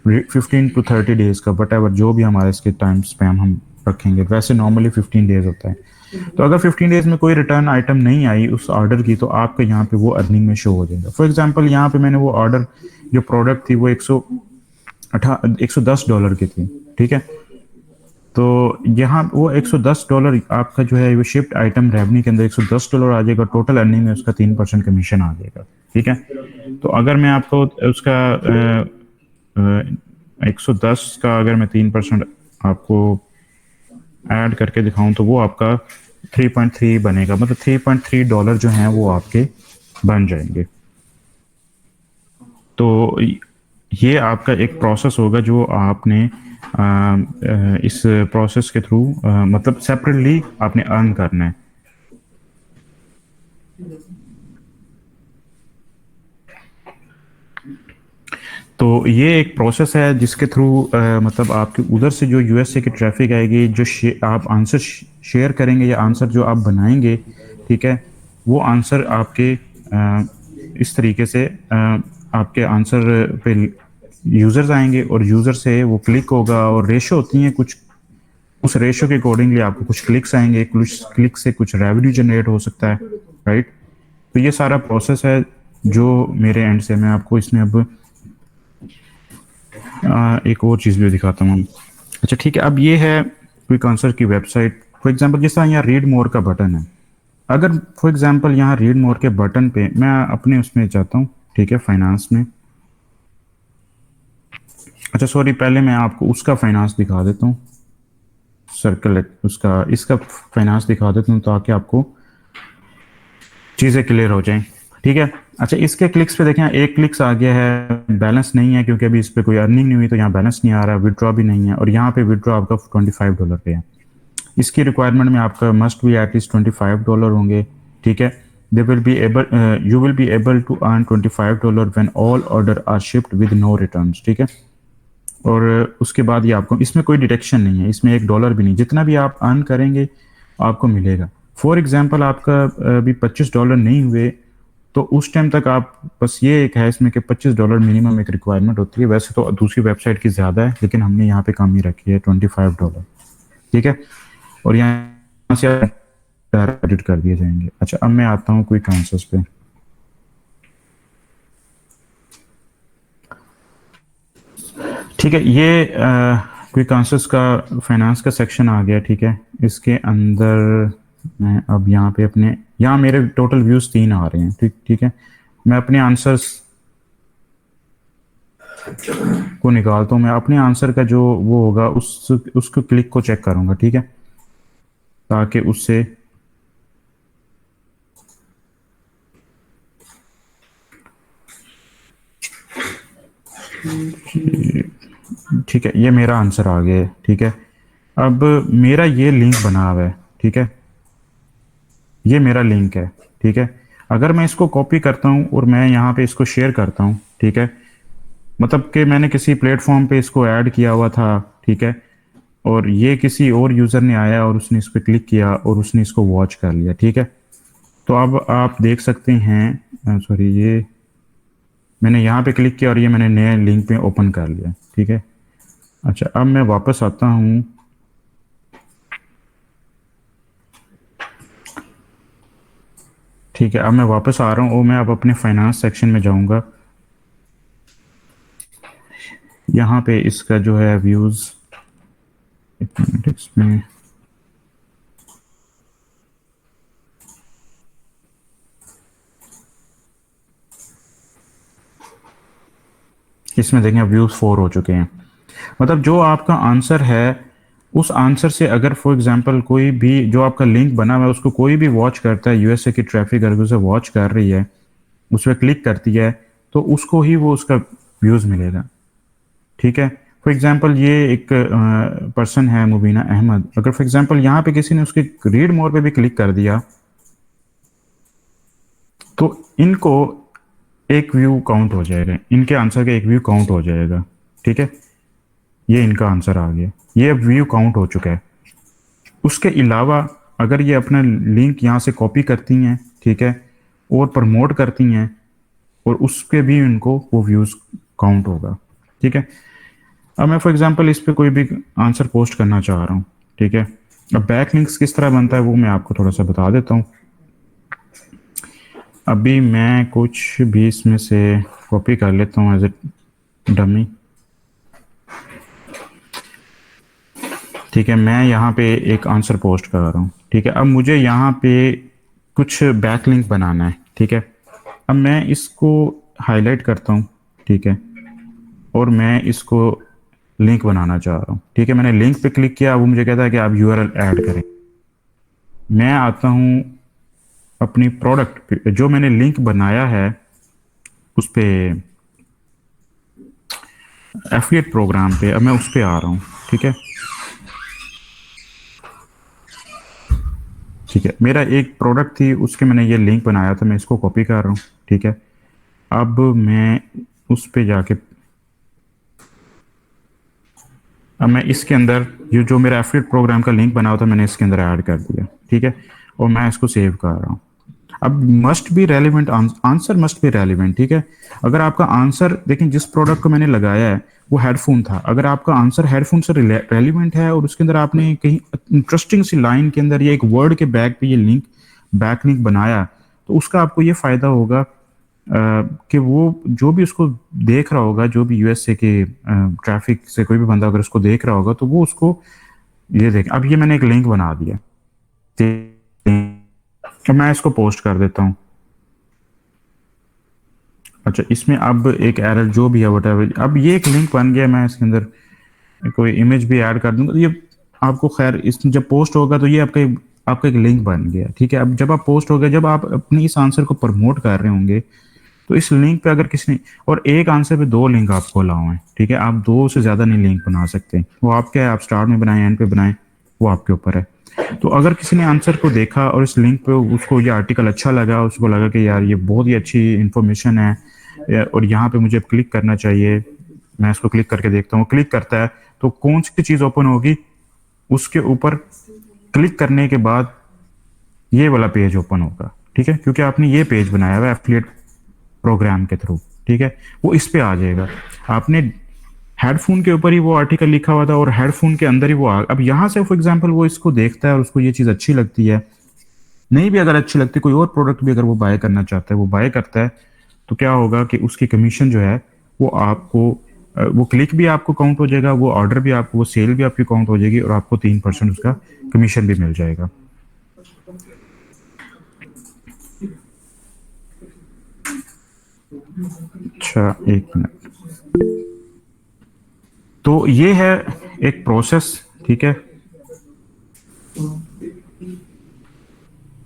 15 to 30 डेज का, वट एवर जो भी हमारे इसके टाइम स्पैम हम रखेंगे। वैसे नॉर्मली 15 डेज होता है। तो अगर 15 डेज में कोई रिटर्न आइटम नहीं आई उस ऑर्डर की, तो आपका यहाँ पे वो अर्निंग में शो हो जाएगा। फॉर एग्जांपल, यहाँ पे मैंने वो ऑर्डर, जो प्रोडक्ट थी वो $110 की थी, ठीक है। तो यहाँ वो $110 आपका जो है वो शिफ्ट आइटम रेवेन्यू के अंदर $110 आ जाएगा, टोटल अर्निंग में उसका 3% कमीशन आ जाएगा, ठीक है। तो अगर मैं आपको उसका 110 का अगर मैं 3% आपको ऐड करके दिखाऊं, तो वो आपका 3.3 बनेगा, मतलब $3.3 जो हैं वो आपके बन जाएंगे। तो ये आपका एक प्रोसेस होगा जो आपने इस प्रोसेस के थ्रू मतलब सेपरेटली आपने अर्न करना है। तो ये एक प्रोसेस है जिसके थ्रू मतलब आपके उधर से जो यूएसए की ट्रैफिक आएगी, जो आप आंसर शेयर करेंगे या आंसर जो आप बनाएंगे, ठीक है, वो आंसर आपके इस तरीके से आपके आंसर पे यूज़र्स आएंगे, और यूज़र से वो क्लिक होगा, और रेशो होती हैं कुछ, उस रेशो के अकॉर्डिंगली आपको कुछ क्लिक्स आएंगे, कुछ क्लिक से कुछ रेवेन्यू जनरेट हो सकता है, राइट। तो ये सारा प्रोसेस है जो मेरे एंड से। मैं आपको इसमें अब एक और चीज़ भी दिखाता हूँ। अच्छा, ठीक है, अब ये है क्विक आंसर की वेबसाइट। फॉर एग्जांपल, जिस तरह यहाँ रीड मोर का बटन है, अगर फॉर एग्जांपल यहाँ रीड मोर के बटन पे मैं अपने उसमें जाता हूँ, ठीक है, फाइनेंस में। अच्छा सॉरी, पहले मैं आपको उसका फाइनेंस दिखा देता हूँ, सर्कल उसका, इसका फाइनेंस दिखा देता हूँ, ताकि आपको चीज़ें क्लियर हो जाएं, ठीक है। अच्छा, इसके क्लिक्स पे देखें, एक क्लिक्स आ गया है, बैलेंस नहीं है क्योंकि अभी इस पर कोई अर्निंग नहीं हुई, तो यहाँ बैलेंस नहीं आ रहा, विड्रॉ भी नहीं है, और यहाँ पे विड्रॉ आपका $25 पे है। इसकी रिक्वायरमेंट में आपका मस्ट भी एटलीस्ट $25 होंगे, ठीक है। They will be able you will be able to earn $25 when all order are shipped with no returns, ठीक है। और उसके बाद ये आपको, इसमें कोई डिटेक्शन नहीं है, इसमें $1 भी नहीं, जितना भी आप अर्न करेंगे आपको मिलेगा। फॉर एग्जाम्पल आपका अभी $25 नहीं हुए, तो उस टाइम तक आप, बस ये एक है इसमें कि $25 मिनिमम एक रिक्वायरमेंट होती है। वैसे तो दूसरी वेबसाइट की ज़्यादा है, लेकिन हमने यहाँ पे कम ही रखी है, $25, ठीक है। और यहाँ से एडिट कर दिए जाएंगे। अच्छा, अब मैं आता हूँ क्विक आंसर्स पे। ठीक है, ये क्विक आंसर्स का फाइनेंस का सेक्शन आ गया, ठीक है। इसके अंदर मैं अब यहाँ पे अपने, यहाँ मेरे टोटल व्यूज़ 3 आ रहे हैं, ठीक ठीक है। मैं अपने आंसर्स को निकालता हूँ, मैं अपने आंसर का जो वो होगा उसको क्लिक को चेक करूँगा, ठीक है, ताकि उससे ठीक है, ये मेरा आंसर आ गया है, ठीक है। अब मेरा ये लिंक बना हुआ है, ठीक है, ये मेरा लिंक है, ठीक है। अगर मैं इसको कॉपी करता हूँ और मैं यहाँ पे इसको शेयर करता हूँ, ठीक है, मतलब कि मैंने किसी प्लेटफॉर्म पे इसको ऐड किया हुआ था, ठीक है, और ये किसी और यूज़र ने आया और उसने इस पर क्लिक किया और उसने इसको वॉच कर लिया, ठीक है। तो अब आप देख सकते हैं, सॉरी, ये मैंने यहाँ पे क्लिक किया और ये मैंने नए लिंक पे ओपन कर लिया, ठीक है। अच्छा, अब मैं वापस आता हूँ, ठीक है, अब मैं वापस आ रहा हूँ और मैं अब अपने फाइनेंस सेक्शन में जाऊँगा। यहाँ पे इसका जो है व्यूज़, एक मिनट, इसमें इसमें देखें व्यूज़ 4 हो चुके हैं। मतलब जो आपका आंसर है, उस आंसर से अगर फॉर एग्जांपल कोई भी जो आपका लिंक बना हुआ है उसको कोई भी वॉच करता है, यूएसए की ट्रैफिक अगर उसे वॉच कर रही है, उस पर क्लिक करती है, तो उसको ही वो उसका व्यूज़ मिलेगा, ठीक है। फॉर एग्जांपल ये एक पर्सन है मुबीना अहमद, अगर फॉर एग्जांपल यहाँ पे किसी ने उसके रीड मोर पे भी क्लिक कर दिया, तो इनको एक व्यू काउंट हो जाएगा, इनके आंसर का एक व्यू काउंट हो जाएगा, ठीक है। ये इनका आंसर आ गया, ये व्यू काउंट हो चुका है। उसके अलावा अगर ये अपना लिंक यहाँ से कॉपी करती हैं, ठीक है, और प्रमोट करती हैं, और उसके भी इनको वो व्यूज़ काउंट होगा, ठीक है। अब मैं फॉर एग्जांपल इस पे कोई भी आंसर पोस्ट करना चाह रहा हूँ, ठीक है। अब बैक लिंक्स किस तरह बनता है वो मैं आपको थोड़ा सा बता देता हूँ। अभी मैं कुछ भी इसमें से कॉपी कर लेता हूँ एज ए डमी, ठीक है। मैं यहाँ पे एक आंसर पोस्ट कर रहा हूँ, ठीक है। अब मुझे यहाँ पे कुछ बैक लिंक बनाना है, ठीक है। अब मैं इसको हाईलाइट करता हूँ, ठीक है, और मैं इसको लिंक बनाना चाह रहा हूँ, ठीक है। मैंने लिंक पे क्लिक किया, वो मुझे कहता है कि आप यूआरएल ऐड करें। मैं आता हूँ अपनी प्रोडक्ट पे, जो मैंने लिंक बनाया है उस पे, एफिलिएट प्रोग्राम पे, अब मैं उस पे आ रहा हूँ, ठीक है। ठीक है, मेरा एक प्रोडक्ट थी, उसके मैंने ये लिंक बनाया था, मैं इसको कॉपी कर रहा हूँ, ठीक है। अब मैं उस पे जाके, अब मैं इसके अंदर ये जो मेरा एफिलिएट प्रोग्राम का लिंक बना हुआ था मैंने इसके अंदर ऐड कर दिया, ठीक है। और मैं इसको सेव कर रहा हूँ। अब must be relevant, answer must be relevant, ठीक है। अगर आपका आंसर, देखें जिस प्रोडक्ट को मैंने लगाया है वो हेडफोन था, अगर आपका आंसर हेडफोन से रेलिवेंट है और उसके अंदर आपने कहीं इंटरेस्टिंग सी लाइन के अंदर या एक वर्ड के बैक पे ये लिंक, बैक लिंक बनाया, तो उसका आपको ये फायदा होगा कि वो जो भी उसको देख रहा होगा, जो भी यूएसए के ट्रैफिक से कोई भी बंदा अगर उसको देख रहा होगा, तो वो उसको, ये देख, अब ये मैंने एक लिंक बना दिया, तो मैं इसको पोस्ट कर देता हूँ। अच्छा, इसमें अब एक एरर जो भी है वटेवर, अब ये एक लिंक बन गया, मैं इसके अंदर कोई इमेज भी ऐड कर दूंगा, तो ये आपको खैर इस जब पोस्ट होगा तो ये आपका आपका एक लिंक बन गया, ठीक है। अब जब आप पोस्ट हो गया, जब आप अपनी इस आंसर को प्रमोट कर रहे होंगे, तो इस लिंक पे अगर किसी ने, और एक आंसर पे दो लिंक आपको अलाउ हैं, ठीक है, आप दो से ज़्यादा नहीं लिंक बना सकते। वो आपके है, आप स्टार्ट में बनाएं एंड पे बनाएं, वो आपके ऊपर है। तो अगर किसी ने आंसर को देखा और इस लिंक पे उसको ये आर्टिकल अच्छा लगा, उसको लगा कि यार ये बहुत ही अच्छी इन्फॉर्मेशन है और यहाँ पे मुझे क्लिक करना चाहिए, मैं इसको क्लिक करके देखता हूँ, क्लिक करता है, तो कौन सी चीज़ ओपन होगी उसके ऊपर? क्लिक करने के बाद ये वाला पेज ओपन होगा, ठीक है, क्योंकि आपने ये पेज बनाया हुआ है एफिलिएट प्रोग्राम के थ्रू, ठीक है। वो इस पे आ जाएगा। आपने हेडफोन के ऊपर ही वो आर्टिकल लिखा हुआ था और हेडफोन के अंदर ही वो अब यहाँ से फॉर एग्जांपल वो इसको देखता है और उसको ये चीज़ अच्छी लगती है, नहीं भी अगर अच्छी लगती, कोई और प्रोडक्ट भी अगर वो बाय करना चाहता है, वो बाय करता है, तो क्या होगा कि उसकी कमीशन जो है वो आपको वो क्लिक भी आपको काउंट हो जाएगा, वो ऑर्डर भी आपको, वो सेल भी आपकी काउंट हो जाएगी और आपको 3% उसका कमीशन भी मिल जाएगा। अच्छा, एक मिनट। तो ये है एक प्रोसेस, ठीक है,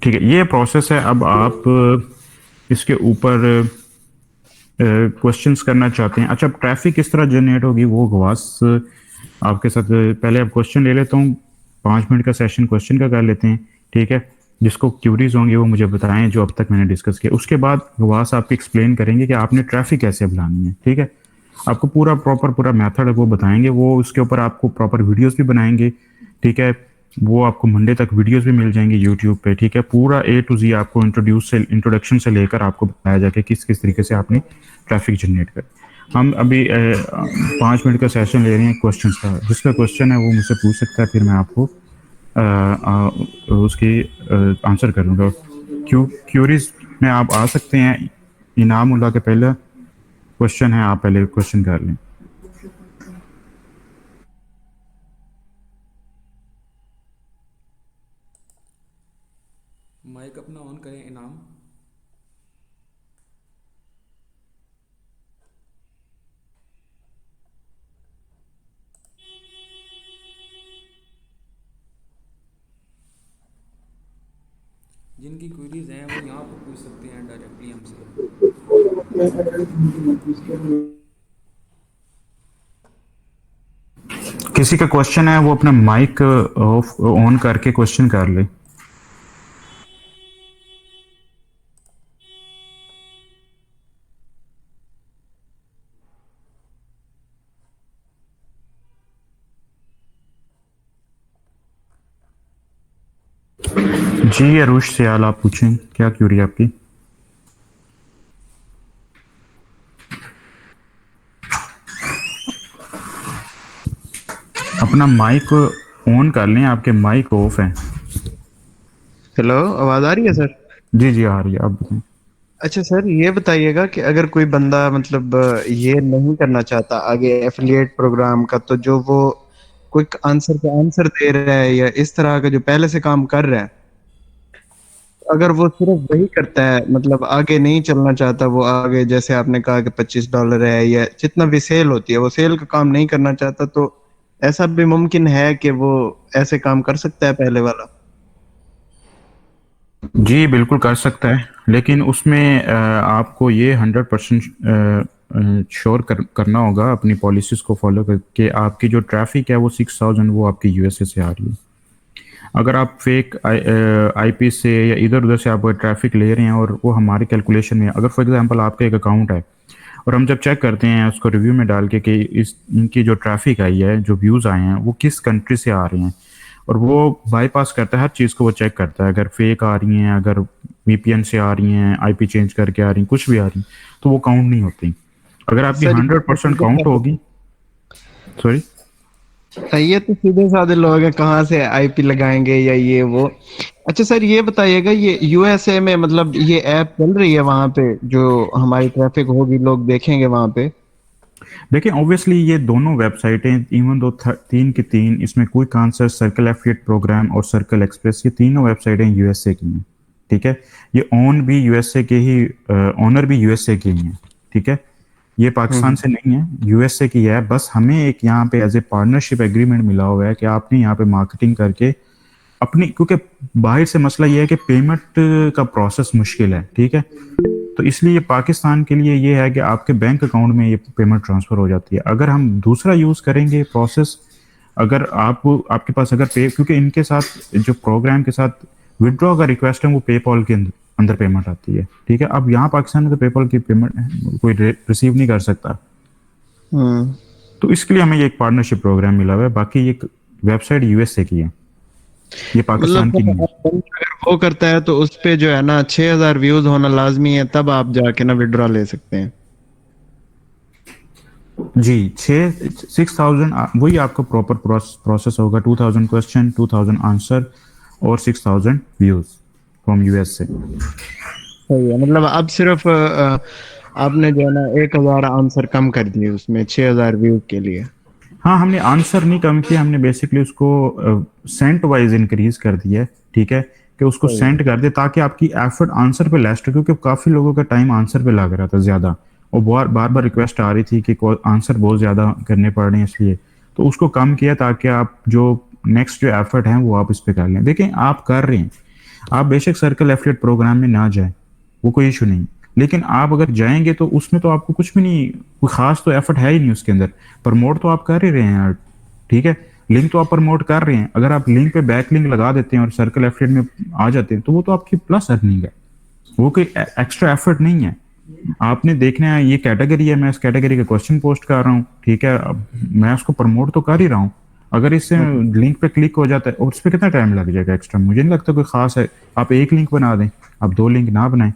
ठीक है, ये प्रोसेस है। अब आप इसके ऊपर क्वेश्चंस करना चाहते हैं। अच्छा, ट्रैफिक किस तरह जनरेट होगी वो गवास आपके साथ, पहले आप क्वेश्चन ले लेता हूँ, 5 मिनट का सेशन क्वेश्चन का कर लेते हैं, ठीक है। जिसको क्यूरीज होंगे वो मुझे बताएं जो अब तक मैंने डिस्कस किया। उसके बाद गवास आपको एक्सप्लेन करेंगे कि आपने ट्रैफिक कैसे बुलानी है, ठीक है। आपको पूरा प्रॉपर पूरा मेथड वो बताएंगे, वो उसके ऊपर आपको प्रॉपर वीडियोस भी बनाएंगे, ठीक है। वो आपको मंडे तक वीडियोस भी मिल जाएंगे यूट्यूब पे, ठीक है। पूरा ए टू जी आपको इंट्रोडक्शन से लेकर आपको बताया जाए कि किस किस तरीके से आपने ट्रैफिक जनरेट कर। हम अभी 5 मिनट का सेशन ले रहे हैं क्वेश्चंस का। जिसका क्वेश्चन है वो मुझसे पूछ सकता है, फिर मैं आपको उसकी आंसर करूँगा। क्यूरीज में आप आ सकते हैं। इनाम उल्ला के पहले क्वेश्चन है, आप पहले क्वेश्चन कर लें। माइक अपना ऑन करें इनाम। जिनकी क्वेरीज हैं वो यहाँ पर पूछ सकते हैं डायरेक्टली हमसे। किसी का क्वेश्चन है वो अपना माइक ऑफ ऑन करके क्वेश्चन कर ले। जी अरुष सियाल, आप पूछें, क्या क्यूरी आपकी? अपना माइक ऑन कर लें, आपके माइक ऑफ है। हेलो, आवाज आ रही है सर? जी जी आ रही है, आप बताएं। अच्छा सर, ये बताइएगा कि अगर कोई बंदा मतलब ये नहीं करना चाहता आगे एफिलिएट प्रोग्राम का, तो जो वो क्विक आंसर पे आंसर दे रहा है या इस तरह का जो पहले से काम कर रहा है, अगर वो सिर्फ वही करता है, मतलब आगे नहीं चलना चाहता, वो आगे जैसे आपने कहा कि $25 है या जितना भी सेल होती है, वो सेल का काम नहीं करना चाहता, तो ऐसा भी मुमकिन है कि वो ऐसे काम कर सकता है पहले वाला? जी बिल्कुल कर सकता है, लेकिन उसमें आपको ये 100% श्योर करना होगा अपनी पॉलिसीज को फॉलो करके, आपकी जो ट्रैफिक है वो 6000 वो आपकी यूएसए से आ रही है। अगर आप फेक आईपी से या इधर उधर से आप ट्रैफिक ले रहे हैं और वो हमारे कैलकुलेशन में, अगर फॉर एग्जांपल आपका एक अकाउंट है और हम जब चेक करते हैं उसको रिव्यू में डाल के कि इस इनकी जो ट्रैफिक आई है, जो व्यूज़ आए हैं, वो किस कंट्री से आ रहे हैं, और वो बाईपास करता है हर चीज़ को, वो चेक करता है। अगर फेक आ रही हैं, अगर वीपीएन से आ रही हैं, आईपी चेंज करके आ रही हैं, कुछ भी आ रही हैं, तो वो काउंट नहीं होती। अगर आपकी सर 100% काउंट होगी। सॉरी। ये तो सीधे साधे लोग हैं, कहाँ से आईपी लगाएंगे या ये वो। अच्छा सर, ये बताइएगा, ये यूएसए में मतलब ये ऐप चल रही है वहां पे, जो हमारी ट्रैफिक होगी लोग देखेंगे वहां पे? देखिए ऑब्वियसली ये दोनों वेबसाइटें, इवन दो तीन की तीन, इसमें quick answer, circle affiliate program और सर्कल एक्सप्रेस, ये तीनों वेबसाइटें यूएसए की हैं, ठीक है। ये ओन भी यूएसए के ही, ओनर भी यूएसए की ही हैं, ठीक है। ये पाकिस्तान हम्म। से नहीं है, यूएसए की है। बस हमें एक यहाँ पे एज ए पार्टनरशिप एग्रीमेंट मिला हुआ है कि आपने यहाँ पे मार्केटिंग करके अपनी, क्योंकि बाहर से मसला ये है कि पेमेंट का प्रोसेस मुश्किल है, ठीक है। तो इसलिए पाकिस्तान के लिए ये है कि आपके बैंक अकाउंट में ये पेमेंट ट्रांसफ़र हो जाती है। अगर हम दूसरा यूज़ करेंगे प्रोसेस, अगर आप आपके पास अगर पे, क्योंकि इनके साथ जो प्रोग्राम के साथ विड्रॉ का रिक्वेस्ट है वो पेपॉल के अंदर अंदर पेमेंट आती है, ठीक है। अब यहाँ पाकिस्तान में तो पेपॉल की पेमेंट कोई रिसीव नहीं कर सकता, हम्म। तो इसके लिए हमें ये एक पार्टनरशिप प्रोग्राम मिला हुआ है। बाकी ये वेबसाइट यूएसए की है, ये पाकिस्तान मतलब की नहीं है। अगर वो करता है तो उस पे जो है ना 6,000 व्यूज होना लाजमी है, तब आप जाके ना विड्रॉ ले सकते हैं। जी, 6,000 वही आपका प्रॉपर प्रोसेस होगा। 2,000 क्वेश्चन, 2,000 आंसर और 6,000 व्यूज फ्रॉम यूएस से। सही है, मतलब अब सिर्फ आपने जो है ना 1,000 आंसर कम कर दिए उसमें 6,000 व्यूज के लिए। हाँ, हमने आंसर नहीं कम किया, हमने बेसिकली उसको सेंट वाइज इंक्रीज कर दिया है, ठीक है, कि उसको सही है। सेंट कर दे ताकि आपकी एफर्ट आंसर पे लेस हो, क्योंकि काफ़ी लोगों का टाइम आंसर पे लग रहा था ज़्यादा, और बार बार रिक्वेस्ट आ रही थी कि आंसर बहुत ज़्यादा करने पड़ रहे हैं, इसलिए तो उसको कम किया ताकि आप जो नेक्स्ट जो एफर्ट है वो आप इस पे कर लें। देखें, आप कर रहे हैं, आप बेशक सर्कल एफिलिएट प्रोग्राम में ना जाएं, वो कोई इशू नहीं, लेकिन आप अगर जाएंगे तो उसमें तो आपको कुछ भी नहीं, कोई खास तो एफर्ट है ही नहीं उसके अंदर। प्रमोट तो आप कर ही रहे हैं यार, ठीक है, लिंक तो आप प्रमोट कर रहे हैं। अगर आप लिंक पे बैक लिंक लगा देते हैं और सर्कल एफिलिएट में आ जाते हैं तो वो तो आपकी प्लस अर्निंग है, वो कोई एक्स्ट्रा एफर्ट नहीं है। आपने देखना है, ये कैटेगरी है, मैं इस कैटेगरी का क्वेश्चन पोस्ट कर रहा हूँ, ठीक है, अब मैं उसको प्रमोट तो कर ही रहा हूँ। अगर इससे लिंक पे क्लिक हो जाता है, और उस पर कितना टाइम लग जाएगा एक्स्ट्रा, मुझे नहीं लगता कोई खास है। आप एक लिंक बना दें, आप 2 लिंक ना बनाएं,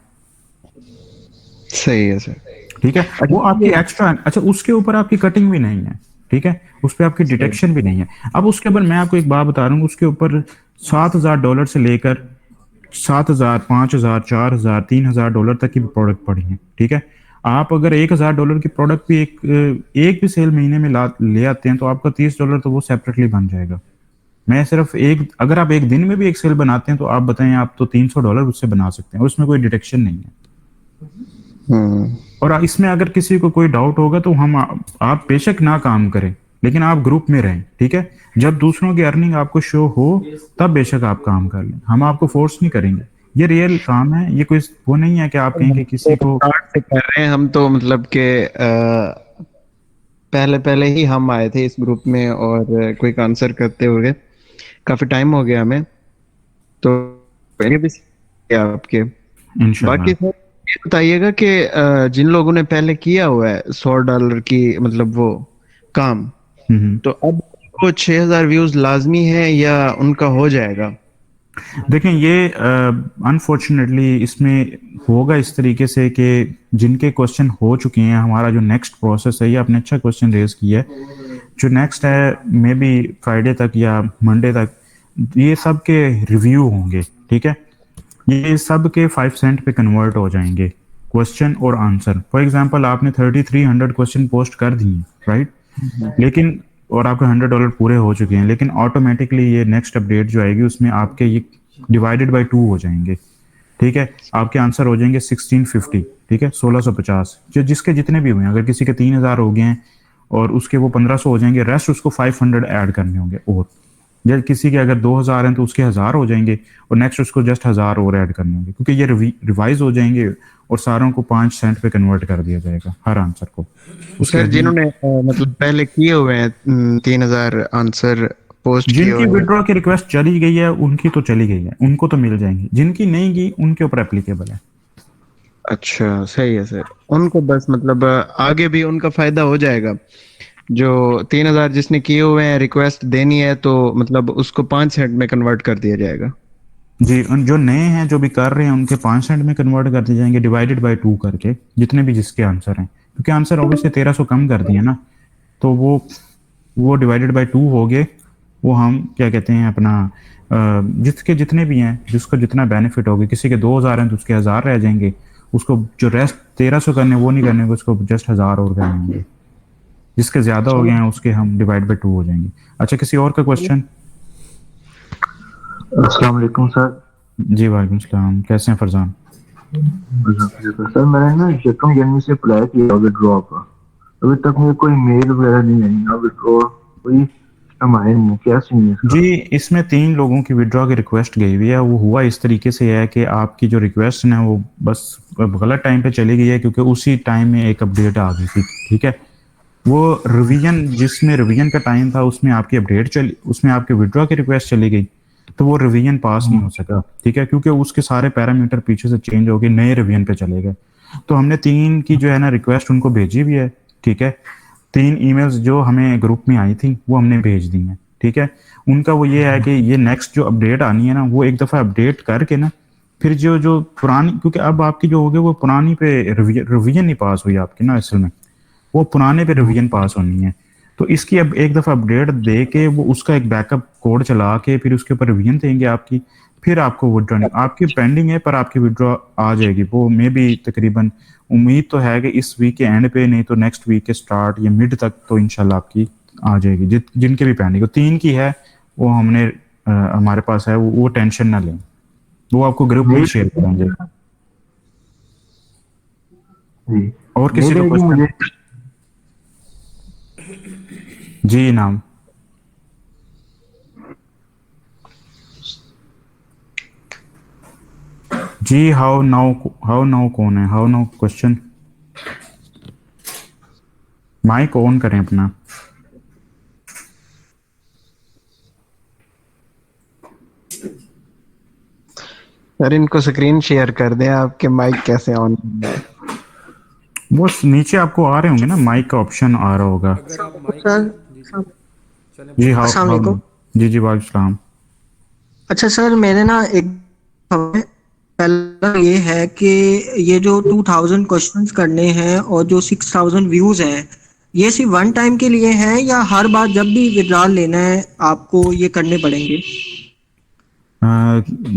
सही है सर। ठीक है, वो अच्छा आपकी एक्स्ट्रा, अच्छा उसके ऊपर आपकी कटिंग भी नहीं है, ठीक है, उस पर आपकी डिटेक्शन भी नहीं है। अब उसके ऊपर मैं आपको एक बात बता रहा हूँ, उसके ऊपर $7,000 से लेकर 7,000, 5,000, 4,000, $3,000 तक की भी प्रोडक्ट पड़ी है, ठीक है। आप अगर $1,000 की प्रोडक्ट भी एक भी सेल महीने में ले आते हैं तो आपका $30 तो वो सेपरेटली बन जाएगा। मैं सिर्फ एक, अगर आप एक दिन में भी एक सेल बनाते हैं तो आप बताएं, आप तो $300 उससे बना सकते हैं, उसमें कोई डिटेक्शन नहीं है। हम्म। और इसमें अगर किसी को कोई डाउट होगा तो आप बेशक ना काम करें, लेकिन आप ग्रुप में रहें, ठीक है। जब दूसरों की अर्निंग आपको शो हो तब बेशक आप काम कर लें, हम आपको फोर्स नहीं करेंगे, ये रियल काम है, ये कोई वो नहीं है कि आप कहें कि तो किसी को। स्टार्ट से कर रहे हैं हम तो, मतलब कि पहले पहले ही हम आए थे इस ग्रुप में, और क्विक आंसर करते हुए काफी टाइम हो गया हमें, तो पहले भी किया आपके। बाकी इंशाल्लाह। सर ये बताइएगा कि जिन लोगों ने पहले किया हुआ है $100 की मतलब वो काम, हम्म। तो अब वो 6,000 व्यूज लाजमी है या उनका हो जाएगा? देखें, ये अनफॉर्चुनेटली इसमें होगा इस तरीके से कि जिनके क्वेश्चन हो चुके हैं, हमारा जो नेक्स्ट प्रोसेस है, ये आपने अच्छा क्वेश्चन रेज किया है, जो नेक्स्ट है मे बी फ्राइडे तक या मंडे तक ये सब के रिव्यू होंगे, ठीक है। ये सब के 5 सेंट पे कन्वर्ट हो जाएंगे, क्वेश्चन और आंसर। फॉर एग्जांपल आपने 3,300 क्वेश्चन पोस्ट कर दिए, राइट, लेकिन और आपके $100 पूरे हो चुके हैं, लेकिन ऑटोमेटिकली ये नेक्स्ट अपडेट जो आएगी उसमें आपके ये डिवाइडेड बाय 2 हो जाएंगे, ठीक है। आपके आंसर हो जाएंगे 1650, ठीक है, 1650, जो जिसके जितने भी हुए हैं, अगर किसी के 3,000 हो गए हैं और उसके वो 1,500 हो जाएंगे, रेस्ट उसको 500 ऐड करने होंगे। और जब किसी के अगर 2,000 हैं तो उसके 1,000 हो जाएंगे, और नेक्स्ट उसको जस्ट 1,000 और ऐड करने होंगे, क्योंकि ये रिवाइज हो जाएंगे और सारों को 5 सेंट पे कन्वर्ट कर दिया जाएगा हर आंसर को। उसके सर जिन्होंने मतलब पहले किए हुए हैं 3,000 आंसर पोस्ट किए जिनकी हुए हैं। विड्रॉ की रिक्वेस्ट चली गई है उनकी तो चली गई है, उनको तो मिल जाएंगी, जिनकी नहीं गई उनके ऊपर एप्लीकेबल है। अच्छा सही है सर, उनको बस मतलब आगे भी उनका फायदा हो जाएगा। जो 3,000 जिसने किए हुए हैं रिक्वेस्ट देनी है तो मतलब उसको 5 सेंट में कन्वर्ट कर दिया जाएगा। जी, उन जो नए हैं जो भी कर रहे हैं उनके 5 सेंट में कन्वर्ट कर दिए जाएंगे, डिवाइडेड बाय 2 करके, जितने भी जिसके आंसर हैं, क्योंकि आंसर ऑब्वियसली 1,300 कम कर दिए ना, तो वो डिवाइडेड बाय 2 हो गए। वो हम क्या कहते हैं अपना जिसके जितने भी हैं, जिसको जितना बेनिफिट होगा, किसी के 2,000 हैं तो उसके 1,000 रह जाएंगे, उसको जो रेस्ट 1,300 करने वो नहीं करने, उसको जस्ट 1,000 और करेंगे। जिसके ज्यादा हो गए हैं उसके हम डिवाइड बाय 2 हो जाएंगे। अच्छा, किसी और का क्वेश्चन? अस्सलाम वालेकुम सर। जी वालेकुम सलाम, कैसे हैं फरजान? सर मैंने ना जेटों गेम से अप्लाई किया विड्रॉ का, अभी तक मुझे कोई मेल वगैरह नहीं आई, ना विड्रॉ कोई सिस्टम आए नहीं, क्या सीन है इसका? जी इसमें 3 लोगों की विड्रॉ की रिक्वेस्ट गई हुई है। वो हुआ इस तरीके से है कि आपकी जो रिक्वेस्ट है वो बस गलत टाइम पे चली गई है, क्योंकि उसी टाइम में एक अपडेट आ गई थी। ठीक है, वो रिवीजन, जिसमें रिवीजन का टाइम था उसमें आपकी अपडेट चली, उसमें आपकी विड्रॉ की रिक्वेस्ट चली गई, तो वो रिवीजन पास नहीं हो सका। ठीक है, क्योंकि उसके सारे पैरामीटर पीछे से चेंज हो गए, नए रिवीजन पे चले गए। तो हमने 3 की जो है ना रिक्वेस्ट उनको भेजी भी है। ठीक है, 3 ईमेल्स जो हमें ग्रुप में आई थी वो हमने भेज दी हैं। ठीक है, उनका वो ये है कि ये नेक्स्ट जो अपडेट आनी है ना, वो एक दफ़ा अपडेट करके ना, फिर जो जो पुरानी, क्योंकि अब आपकी जो होगी वो पुरानी पे रिवीजन नहीं पास हुई आपकी ना, असल में वो पुराने पे रिवीजन पास होनी है। तो इसकी अब एक दफ़ा अपडेट दे के वो उसका एक बैकअप कोड चला के फिर उसके ऊपर रिवीजन देंगे आपकी, फिर आपको विड्रॉ, आपकी पेंडिंग है पर आपकी विड्रॉ आ जाएगी। वो मे भी तकरीबन, उम्मीद तो है कि इस वीक के एंड पे, नहीं तो नेक्स्ट वीक के स्टार्ट या मिड तक तो इंशाल्लाह आपकी आ जाएगी। जिनके भी पेंडिंग, 3 की है वो हमने हमारे पास है, वो टेंशन ना लें, वो आपको ग्रुप में शेयर करेंगे। जी और नहीं किसी को रहेगी क्वेश्चन? मुझे। जी नाम जी, हाउ नाउ कौन है? How now question, mic on करें अपना। सर इनको स्क्रीन शेयर कर दें, आपके माइक कैसे ऑन है? वो नीचे आपको आ रहे होंगे ना, माइक का ऑप्शन आ रहा होगा। अगर आप माइक सर। जी जी चलें जी बोलिए। हाउ अस्सलाम हाउ वालेकुम। जी जी वालेकुम सलाम। अच्छा सर, मैंने ना एक पहला ये है कि ये जो 2000 क्वेश्चंस करने हैं और जो 6000 व्यूज हैं, ये सिर्फ वन टाइम के लिए हैं या हर बार जब भी विड्रॉल लेना है आपको ये करने पड़ेंगे?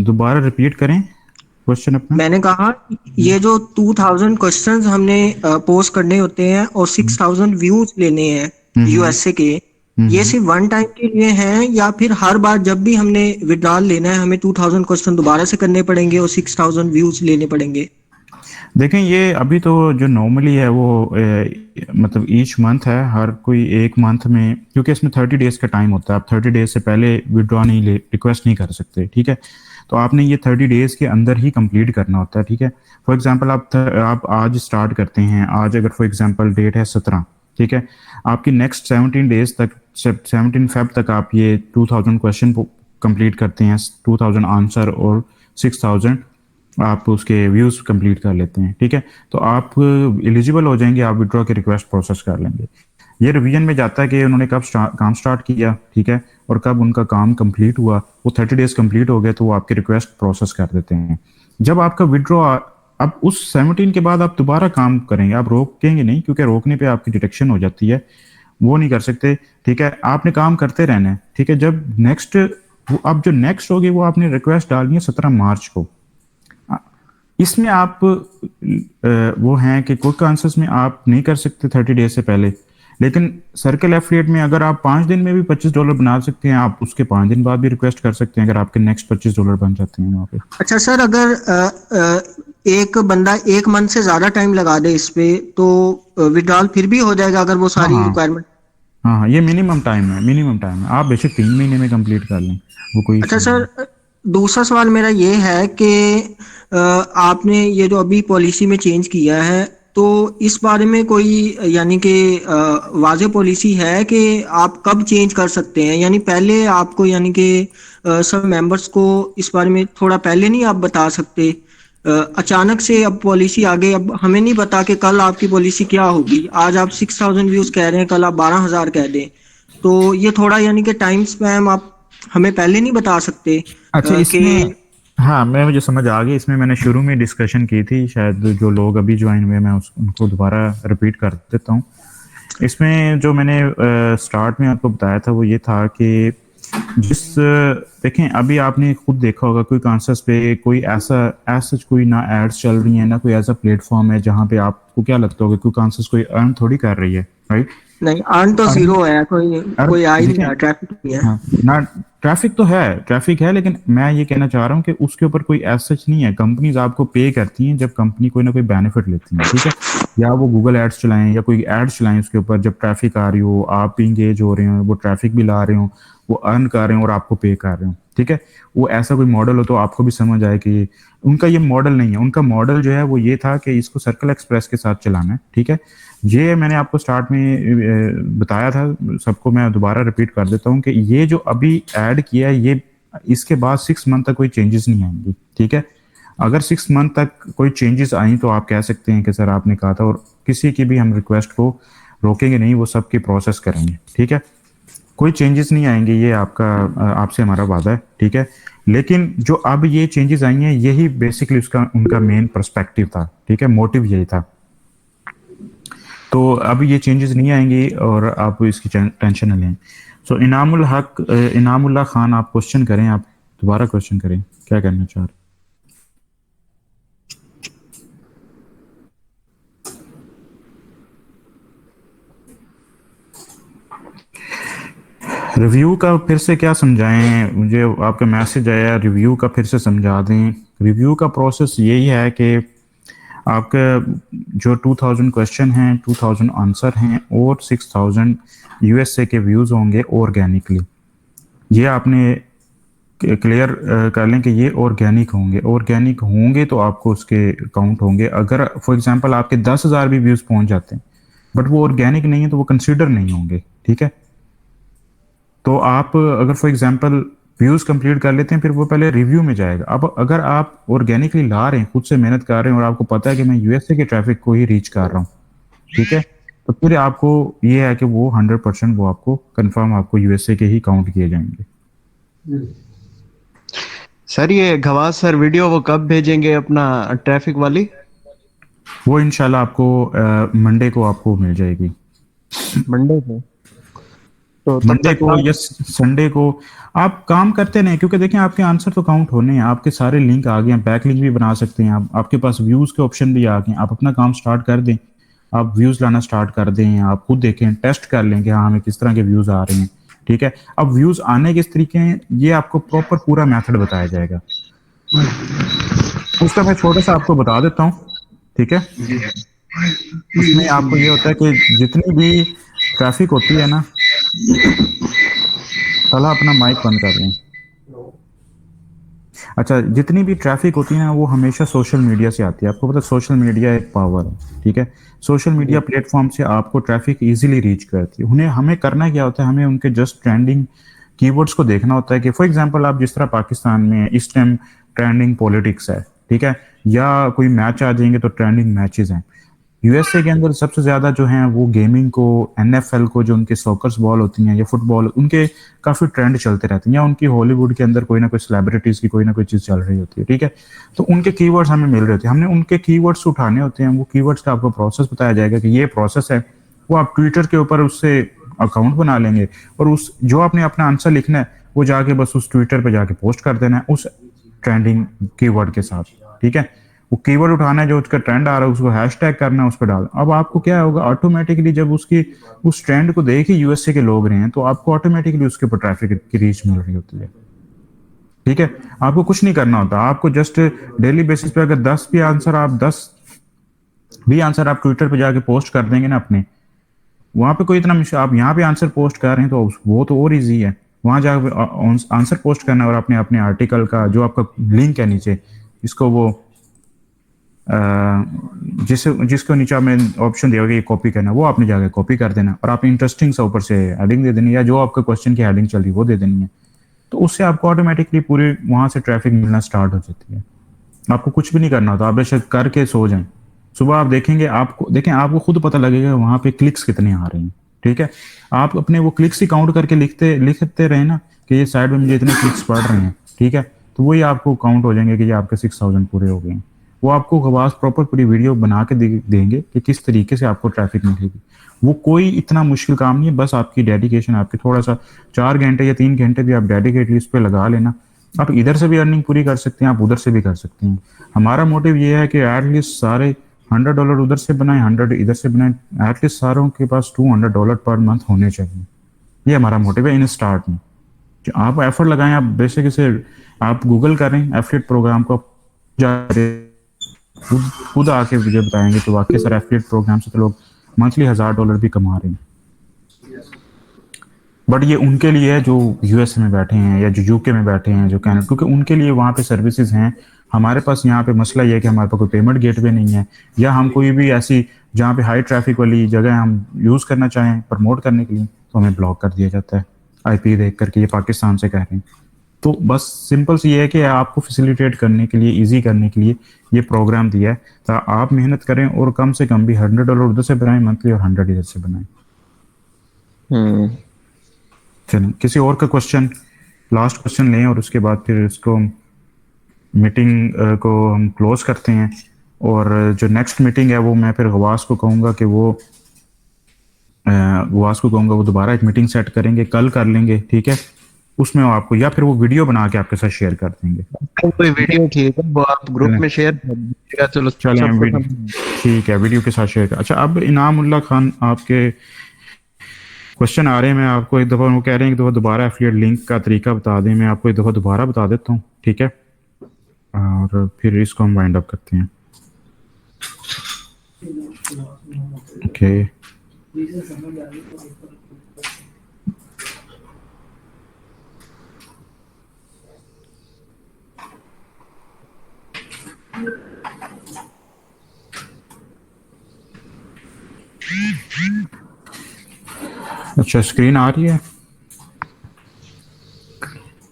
दोबारा रिपीट करें क्वेश्चन अपना। मैंने कहा ये जो 2000 क्वेश्चंस हमने पोस्ट करने होते हैं और 6000 व्यूज लेने हैं यूएसए के, ये सिर्फ वन टाइम के लिए हैं या फिर हर बार जब भी हमने विड्रॉल लेना है हमें 2000 क्वेश्चन दोबारा से करने पड़ेंगे और 6000 व्यूज लेने पड़ेंगे? देखें, ये अभी तो जो नॉर्मली है वो मतलब ईच मंथ है, हर कोई एक मंथ में, क्योंकि इसमें 30 डेज का टाइम होता है। आप 30 डेज से पहले विड्रॉ नहीं रिक्वेस्ट नहीं कर सकते। ठीक है, तो आपने ये 30 डेज के अंदर ही कंप्लीट करना होता है। ठीक है, फॉर एग्जांपल आप आज स्टार्ट करते हैं, आज अगर फॉर एग्जांपल डेट है 17, ठीक है, आपकी नेक्स्ट 17 डेज तक, 17 फेब तक आप ये 2000 क्वेश्चन कंप्लीट करते हैं, 2000 आंसर और 6000 आप उसके व्यूज कंप्लीट कर लेते हैं। ठीक है, तो आप एलिजिबल हो जाएंगे, आप विड्रॉ की रिक्वेस्ट प्रोसेस कर लेंगे। ये रिवीजन में जाता है कि उन्होंने कब काम स्टार्ट किया, ठीक है, और कब उनका काम कंप्लीट हुआ। वो 30 डेज कंप्लीट हो गए तो वो आपकी रिक्वेस्ट प्रोसेस कर देते हैं। जब आपका विड्रॉ, अब उस 17 के बाद आप दोबारा काम करेंगे, आप रोकेंगे नहीं, क्योंकि रोकने पे आपकी डिटेक्शन हो जाती है, वो नहीं कर सकते। ठीक है, आपने काम करते रहना है। ठीक है, जब नेक्स्ट, अब जो नेक्स्ट होगी वो आपने रिक्वेस्ट डालनी है 17 मार्च को। इसमें आप वो हैं कि क्विक आंसर्स में आप नहीं कर सकते 30 डेज से पहले, लेकिन सर्कल एफिलिएट में अगर आप 5 दिन में भी $25 बना सकते हैं, आप उसके 5 दिन बाद भी रिक्वेस्ट कर सकते हैं अगर आपके नेक्स्ट $25 बन जाते हैं वहाँ पे। अच्छा सर, अगर एक बंदा एक मंथ से ज्यादा टाइम लगा दे इस पे तो विड्रॉल फिर भी हो जाएगा अगर वो सारी रिक्वायरमेंट? हाँ, ये मिनिमम टाइम है, मिनिमम टाइम है। आप बेशक 3 महीने में कंप्लीट कर लें, वो कोई। अच्छा सर, दूसरा सवाल मेरा ये है कि आपने ये जो अभी पॉलिसी में चेंज किया है तो इस बारे में कोई यानी कि वाज़ेह पॉलिसी है कि आप कब चेंज कर सकते हैं? यानी पहले आपको यानी कि सब मेंबर्स को इस बारे में थोड़ा पहले नहीं आप बता सकते? अचानक से अब पॉलिसी आ गई, अब हमें नहीं पता कि कल आपकी पॉलिसी क्या होगी। आज आप 6000 व्यूज कह रहे हैं, कल आप 12000 कह दें, तो ये थोड़ा यानी कि टाइम स्पैम आप हमें पहले नहीं बता सकते? अच्छा, इसमें हाँ, मुझे समझ आ गई। इसमें मैंने शुरू में डिस्कशन की थी, शायद जो लोग अभी ज्वाइन हुए मैं उनको दोबारा रिपीट कर देता हूँ। इसमें जो मैंने स्टार्ट में आपको बताया था वो ये था कि देखें, अभी आपने खुद देखा होगा कोई कॉन्सेप्ट पे कोई ऐसा कोई ना एड्स चल रही है ना कोई ऐसा प्लेटफॉर्म है जहाँ पे आपको क्या लगता होगा कोई कॉन्सेप्ट कोई अर्न थोड़ी कर रही है, राइट? नहीं, अर्न तो जीरो है, कोई आ ही नहीं रहा, ट्रैफिक नहीं है। हाँ, ना ट्रैफिक तो है, ट्रैफिक है, लेकिन मैं ये कहना चाह रहा हूँ कि उसके ऊपर कोई ऐसा नहीं है। कंपनीज आपको पे करती हैं जब कंपनी कोई ना कोई बेनिफिट लेती है, ठीक है। या वो गूगल एड्स चलाएं या कोई एड्स चलाएं उसके ऊपर, जब ट्रैफिक आ रही हो, आप भी इंगेज हो रहे हो, वो ट्रैफिक भी ला रहे हो, वो अर्न कर रहे हो और आपको पे कर रहे हो, ठीक है। वो ऐसा कोई मॉडल हो तो आपको भी समझ आए कि उनका ये मॉडल नहीं है। उनका मॉडल जो है वो ये था कि इसको सर्कल एक्सप्रेस के साथ चलाना है, ठीक है। ये मैंने आपको स्टार्ट में बताया था, सबको मैं दोबारा रिपीट कर देता हूँ कि ये जो अभी ऐड किया है, ये इसके बाद 6 मंथ तक कोई चेंजेस नहीं आएंगी, ठीक है। अगर 6 मंथ तक कोई चेंजेस आई तो आप कह सकते हैं कि सर आपने कहा था, और किसी की भी हम रिक्वेस्ट को रोकेंगे नहीं, वो सबकी प्रोसेस करेंगे, ठीक है। कोई चेंजेस नहीं आएंगे, ये आपका आपसे हमारा वादा है, ठीक है। लेकिन जो अब ये चेंजेस आई हैं, यही बेसिकली उसका उनका मेन पर्सपेक्टिव था, ठीक है, मोटिव यही था। तो अब ये चेंजेस नहीं आएंगी और आप इसकी टेंशन न लें। सो इनामुल्लाह खान, आप क्वेश्चन करें, आप दोबारा क्वेश्चन करें, क्या करना चाह रहे हैं? रिव्यू का फिर से क्या समझाएं, मुझे आपका मैसेज आया, रिव्यू का फिर से समझा दें। रिव्यू का प्रोसेस यही है कि आपका जो 2000 क्वेश्चन हैं, 2000 आंसर हैं और 6000 यूएसए के व्यूज़ होंगे ऑर्गेनिकली। ये आपने क्लियर कर लें कि ये ऑर्गेनिक होंगे। ऑर्गेनिक होंगे तो आपको उसके काउंट होंगे। अगर फॉर एग्जांपल आपके 10,000 भी व्यूज़ पहुंच जाते हैं बट वो ऑर्गेनिक नहीं है तो वो कंसीडर नहीं होंगे, ठीक है। तो आप अगर फॉर एग्जांपल व्यूज कंप्लीट कर लेते हैं, फिर वो पहले रिव्यू में जाएगा। अब अगर आप ऑर्गेनिकली ला रहे हैं, खुद से मेहनत कर रहे हैं और आपको पता है कि मैं यूएसए के ट्रैफिक को ही रीच कर रहा हूँ, ठीक है, तो फिर आपको ये है कि वो 100% वो आपको कंफर्म आपको यूएसए के ही काउंट किए जाएंगे। सर ये गवास सर वीडियो वो कब भेजेंगे अपना ट्रैफिक वाली? वो इंशाल्लाह आपको मंडे को आपको मिल जाएगी। मंडे को? तो मंडे को या संडे को आप काम करते नहीं, क्योंकि देखें आपके आंसर तो काउंट होने हैं, आपके सारे लिंक आ गए हैं, बैक लिंक भी बना सकते हैं आप, आपके पास व्यूज के ऑप्शन भी आ गए हैं। आप अपना काम स्टार्ट कर दें, आप व्यूज लाना स्टार्ट कर दें, आप खुद देखें, टेस्ट कर लें कि हाँ हमें किस तरह के व्यूज आ रहे हैं, ठीक है। अब व्यूज आने किस तरीके हैं ये आपको प्रॉपर पूरा मेथड बताया जाएगा। उसका मैं छोटा सा आपको बता देता हूँ, ठीक है। उसमें आपको ये होता है कि जितनी भी ट्रैफिक होती है ना, साला अपना माइक बंद कर लें। अच्छा, जितनी भी ट्रैफिक होती है ना वो हमेशा सोशल मीडिया से आती है। आपको पता है सोशल मीडिया एक पावर है, ठीक है। सोशल मीडिया प्लेटफॉर्म से आपको ट्रैफिक इजीली रीच करती है। उन्हें हमें करना क्या होता है, हमें उनके जस्ट ट्रेंडिंग कीवर्ड्स को देखना होता है कि फॉर एग्जांपल आप जिस तरह पाकिस्तान में इस टाइम ट्रेंडिंग पॉलिटिक्स है, ठीक है, या कोई मैच आ जाएंगे तो ट्रेंडिंग मैचेस हैं। यूएसए के अंदर सबसे ज्यादा जो हैं वो गेमिंग को, एनएफएल को, जो उनके सॉकर्स बॉल होती हैं या फुटबॉल, उनके काफी ट्रेंड चलते रहते हैं, या उनकी हॉलीवुड के अंदर कोई ना कोई सेलिब्रिटीज की कोई ना कोई चीज चल रही होती है, ठीक है। तो उनके कीवर्ड्स हमें मिल रहे होते हैं, हमने उनके कीवर्ड्स उठाने होते हैं। वो कीवर्ड्स का आपको प्रोसेस बताया जाएगा कि ये प्रोसेस है। वो आप ट्विटर के ऊपर उससे अकाउंट बना लेंगे और उस जो आपने अपना आंसर लिखना है वो जाके बस उस ट्विटर पे जाके पोस्ट कर देना है उस ट्रेंडिंग कीवर्ड के साथ, ठीक है। वो कीवर्ड उठाना है, जो उसका ट्रेंड आ रहा है उसको हैशटैग करना है, उस पर डालना। अब आपको क्या होगा, ऑटोमेटिकली जब उसकी उस ट्रेंड को देख ही यूएसए के लोग रहे हैं तो आपको ऑटोमेटिकली उसके ऊपर ट्रैफिक की रीच मिल रही होती है, ठीक है। आपको कुछ नहीं करना होता, आपको जस्ट डेली बेसिस पे अगर 10 भी आंसर आप ट्विटर पे जाके पोस्ट कर देंगे ना अपने, वहां पे कोई इतना आप यहाँ पे आंसर पोस्ट कर रहे हैं तो वो तो और इजी है। वहां जाकर आंसर पोस्ट करना और अपने अपने आर्टिकल का जो आपका लिंक है नीचे, इसको वो जिसको नीचे आपने ऑप्शन दिया होगा ये कॉपी करना, वो आपने जाकर कॉपी कर देना और आपने इंटरेस्टिंग सा ऊपर से हेडिंग दे देनी, या जो आपके क्वेश्चन की हेडिंग चल रही है वो दे देनी है। तो उससे आपको ऑटोमेटिकली पूरी वहां से ट्रैफिक मिलना स्टार्ट हो जाती है। आपको कुछ भी नहीं करना होता, आप बेशक करके सो जाएं, सुबह आप देखेंगे, आपको खुद पता लगेगा वहां पे क्लिक्स कितने आ रहे हैं, ठीक है। आप अपने वो क्लिक्स ही काउंट करके लिखते रहे ना कि ये साइड में मुझे इतने क्लिक्स पड़ रहे हैं, ठीक है, तो वही आपको काउंट हो जाएंगे कि ये आपके 6000 पूरे हो गए हैं। वो आपको खवास प्रॉपर पूरी वीडियो बना के देंगे कि किस तरीके से आपको ट्रैफिक मिलेगी। वो कोई इतना मुश्किल काम नहीं है, बस आपकी डेडिकेशन, आपकी थोड़ा सा 4 घंटे या 3 घंटे भी आप डेडिकेटली इस पे लगा लेना। आप इधर से भी अर्निंग पूरी कर सकते हैं, आप उधर से भी कर सकते हैं। हमारा मोटिव ये है कि एटलीस्ट सारे $100 उधर से बनाए, 100 इधर से बनाए, एटलीस्ट सारों के पास $200 पर मंथ होने चाहिए। ये हमारा मोटिव है इन स्टार्ट में। आप एफर्ट लगाएं, आप बेसिक से आप गूगल करें एफिलिएट प्रोग्राम को, खुद आके मुझे बताएंगे तो वाकई सर एफिलिएट प्रोग्राम से तो लोग मंथली $1000 भी कमा रहे हैं। बट ये उनके लिए है जो यूएस में बैठे हैं या जो यूके में बैठे हैं, जो कनाडा, क्योंकि उनके लिए वहाँ पे सर्विसेज हैं। हमारे पास यहाँ पे मसला ये है कि हमारे पास कोई पेमेंट गेटवे नहीं है, या हम कोई भी ऐसी जहाँ पे हाई ट्रैफिक वाली जगह हम यूज़ करना चाहें प्रमोट करने के लिए तो हमें ब्लॉक कर दिया जाता है आईपी देख करके, ये पाकिस्तान से कह रहे हैं। तो बस सिंपल सी ये है कि आपको फैसिलिटेट करने के लिए, इजी करने के लिए ये प्रोग्राम दिया है, तो आप मेहनत करें और कम से कम भी $100 उधर से बनाएं मंथली और 100 इधर से बनाएं। चलिए किसी और का क्वेश्चन, लास्ट क्वेश्चन लें और उसके बाद फिर इसको मीटिंग को हम क्लोज करते हैं। और जो नेक्स्ट मीटिंग है वो मैं फिर गवास को कहूँगा कि वो दोबारा एक मीटिंग सेट करेंगे, कल कर लेंगे, ठीक है। उसमें वो आपको या फिर वो वीडियो बना के आपके साथ शेयर कर देंगे। कोई वीडियो ठीक है वो आप ग्रुप में शेयर कर दीजिएगा। चलो चलें ठीक है, वीडियो के साथ शेयर कर। अच्छा, अब इनामुल्लाह खान आपके क्वेश्चन आ रहे हैं, मैं आपको एक दफ़ा, वो कह रहे हैं एक दफ़ा दोबारा एफिलिएट लिंक का तरीका बता दें। मैं आपको एक दफ़ा दोबारा बता देता हूँ, ठीक है, और फिर इसको हम वाइंड अप करते हैं। ओके, अच्छा स्क्रीन आ रही है,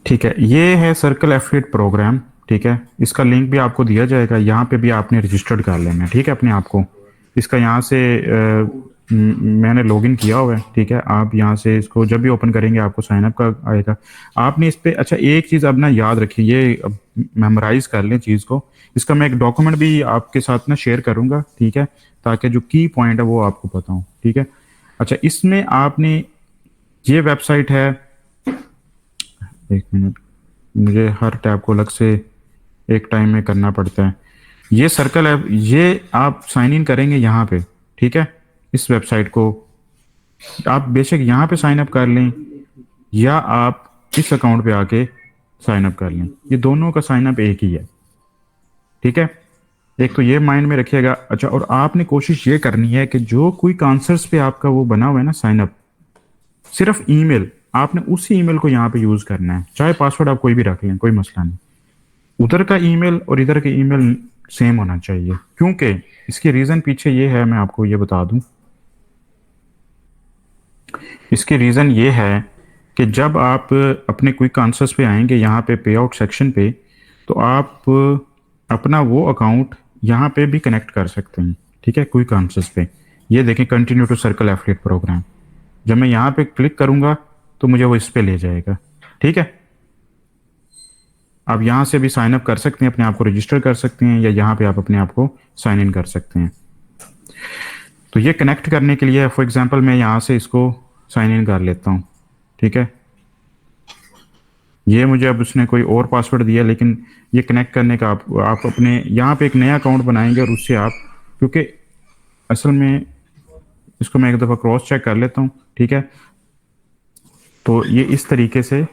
ठीक है। ये है सर्कल एफिलिएट प्रोग्राम, ठीक है। इसका लिंक भी आपको दिया जाएगा, यहाँ पे भी आपने रजिस्टर्ड कर लेना है, ठीक है, अपने आप को। इसका यहाँ से मैंने लॉगिन किया हुआ है, ठीक है। आप यहाँ से इसको जब भी ओपन करेंगे आपको साइन अप का आएगा। आपने इस पे, अच्छा एक चीज़ अब ना याद रखिए, ये मेमोराइज कर लें चीज़ को। इसका मैं एक डॉक्यूमेंट भी आपके साथ ना शेयर करूँगा, ठीक है, ताकि जो की पॉइंट है वो आपको पता हो, ठीक है। अच्छा, इसमें आपने, ये वेबसाइट है, एक मिनट, मुझे हर टैब को अलग से एक टाइम में करना पड़ता है। ये सर्कल है, ये आप साइन इन करेंगे यहाँ पे, ठीक है। इस वेबसाइट को आप बेशक यहाँ पे साइन अप कर लें या आप इस अकाउंट पे आके साइन अप कर लें, ये दोनों का साइन अप एक ही है, ठीक है। एक तो ये माइंड में रखिएगा। अच्छा, और आपने कोशिश ये करनी है कि जो क्विक आंसर्स पे आपका वो बना हुआ है ना साइन अप, सिर्फ ईमेल, आपने उसी ईमेल को यहाँ पे यूज करना है, चाहे पासवर्ड आप कोई भी रख लें, कोई मसला नहीं। उधर का ईमेल और इधर के ईमेल सेम होना चाहिए, क्योंकि इसकी रीजन पीछे ये है, मैं आपको ये बता दूं। इसकी रीजन ये है कि जब आप अपने क्विक आंसर्स पे आएंगे यहाँ पे पे आउट सेक्शन पे, तो आप अपना वो अकाउंट यहाँ पे भी कनेक्ट कर सकते हैं, ठीक है, क्विक आंसर्स पे। ये देखें, continue to circle affiliate program, जब मैं यहाँ पे क्लिक करूंगा तो मुझे वो इस पे ले जाएगा, ठीक है। आप यहाँ से भी साइन अप कर सकते हैं, अपने आप को रजिस्टर कर सकते हैं, या यहाँ पे आप अपने आप को साइन इन कर सकते हैं। तो ये कनेक्ट करने के लिए, फॉर एग्जांपल मैं यहाँ से इसको साइन इन कर लेता हूँ, ठीक है। ये मुझे अब उसने कोई और पासवर्ड दिया, लेकिन ये कनेक्ट करने का आप अपने यहाँ पे एक नया अकाउंट बनाएंगे और उससे आप, क्योंकि असल में इसको मैं एक दफ़ा क्रॉस चेक कर लेता हूँ, ठीक है। तो ये इस तरीके से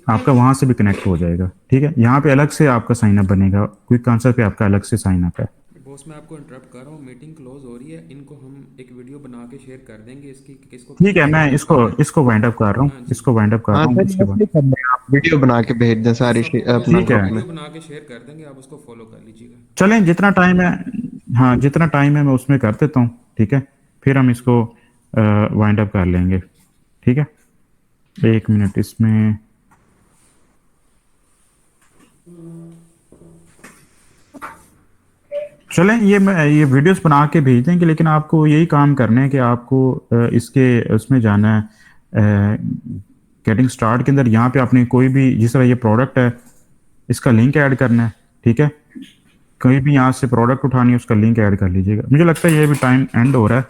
आपका वहां से भी कनेक्ट हो जाएगा, ठीक है। यहाँ पे अलग से आपका साइन अप बनेगा, क्विक आंसर पे आपका अलग से साइन अप है। बॉस मैं आपको इंटरप्ट कर रहा हूँ, मीटिंग क्लोज हो रही है, इनको हम एक वीडियो बना के शेयर कर देंगे इसकी, किसको ठीक है, मैं इसको वाइंड अप कर रहा हूँ, इसको वाइंड अप कर रहा हूँ। उसके बाद आप वीडियो बना के भेज दें सारी अपना ठीक है, वीडियो बना के शेयर कर देंगे, आप उसको फॉलो कर लीजिएगा। चलें जितना टाइम है, हाँ जितना टाइम है मैं उसमें कर देता हूँ, ठीक है। फिर हम इसको वाइंड अप कर लेंगे, ठीक है। एक मिनट, इसमें चलें, ये वीडियोस बना के भेज देंगे, लेकिन आपको यही काम करना है कि आपको इसके उसमें जाना है, गेटिंग स्टार्ट के अंदर, यहाँ पे आपने कोई भी, जिस तरह ये प्रोडक्ट है इसका लिंक ऐड करना है, ठीक है। कोई भी यहाँ से प्रोडक्ट उठानी है उसका लिंक ऐड कर लीजिएगा। मुझे लगता है ये भी टाइम एंड हो रहा है,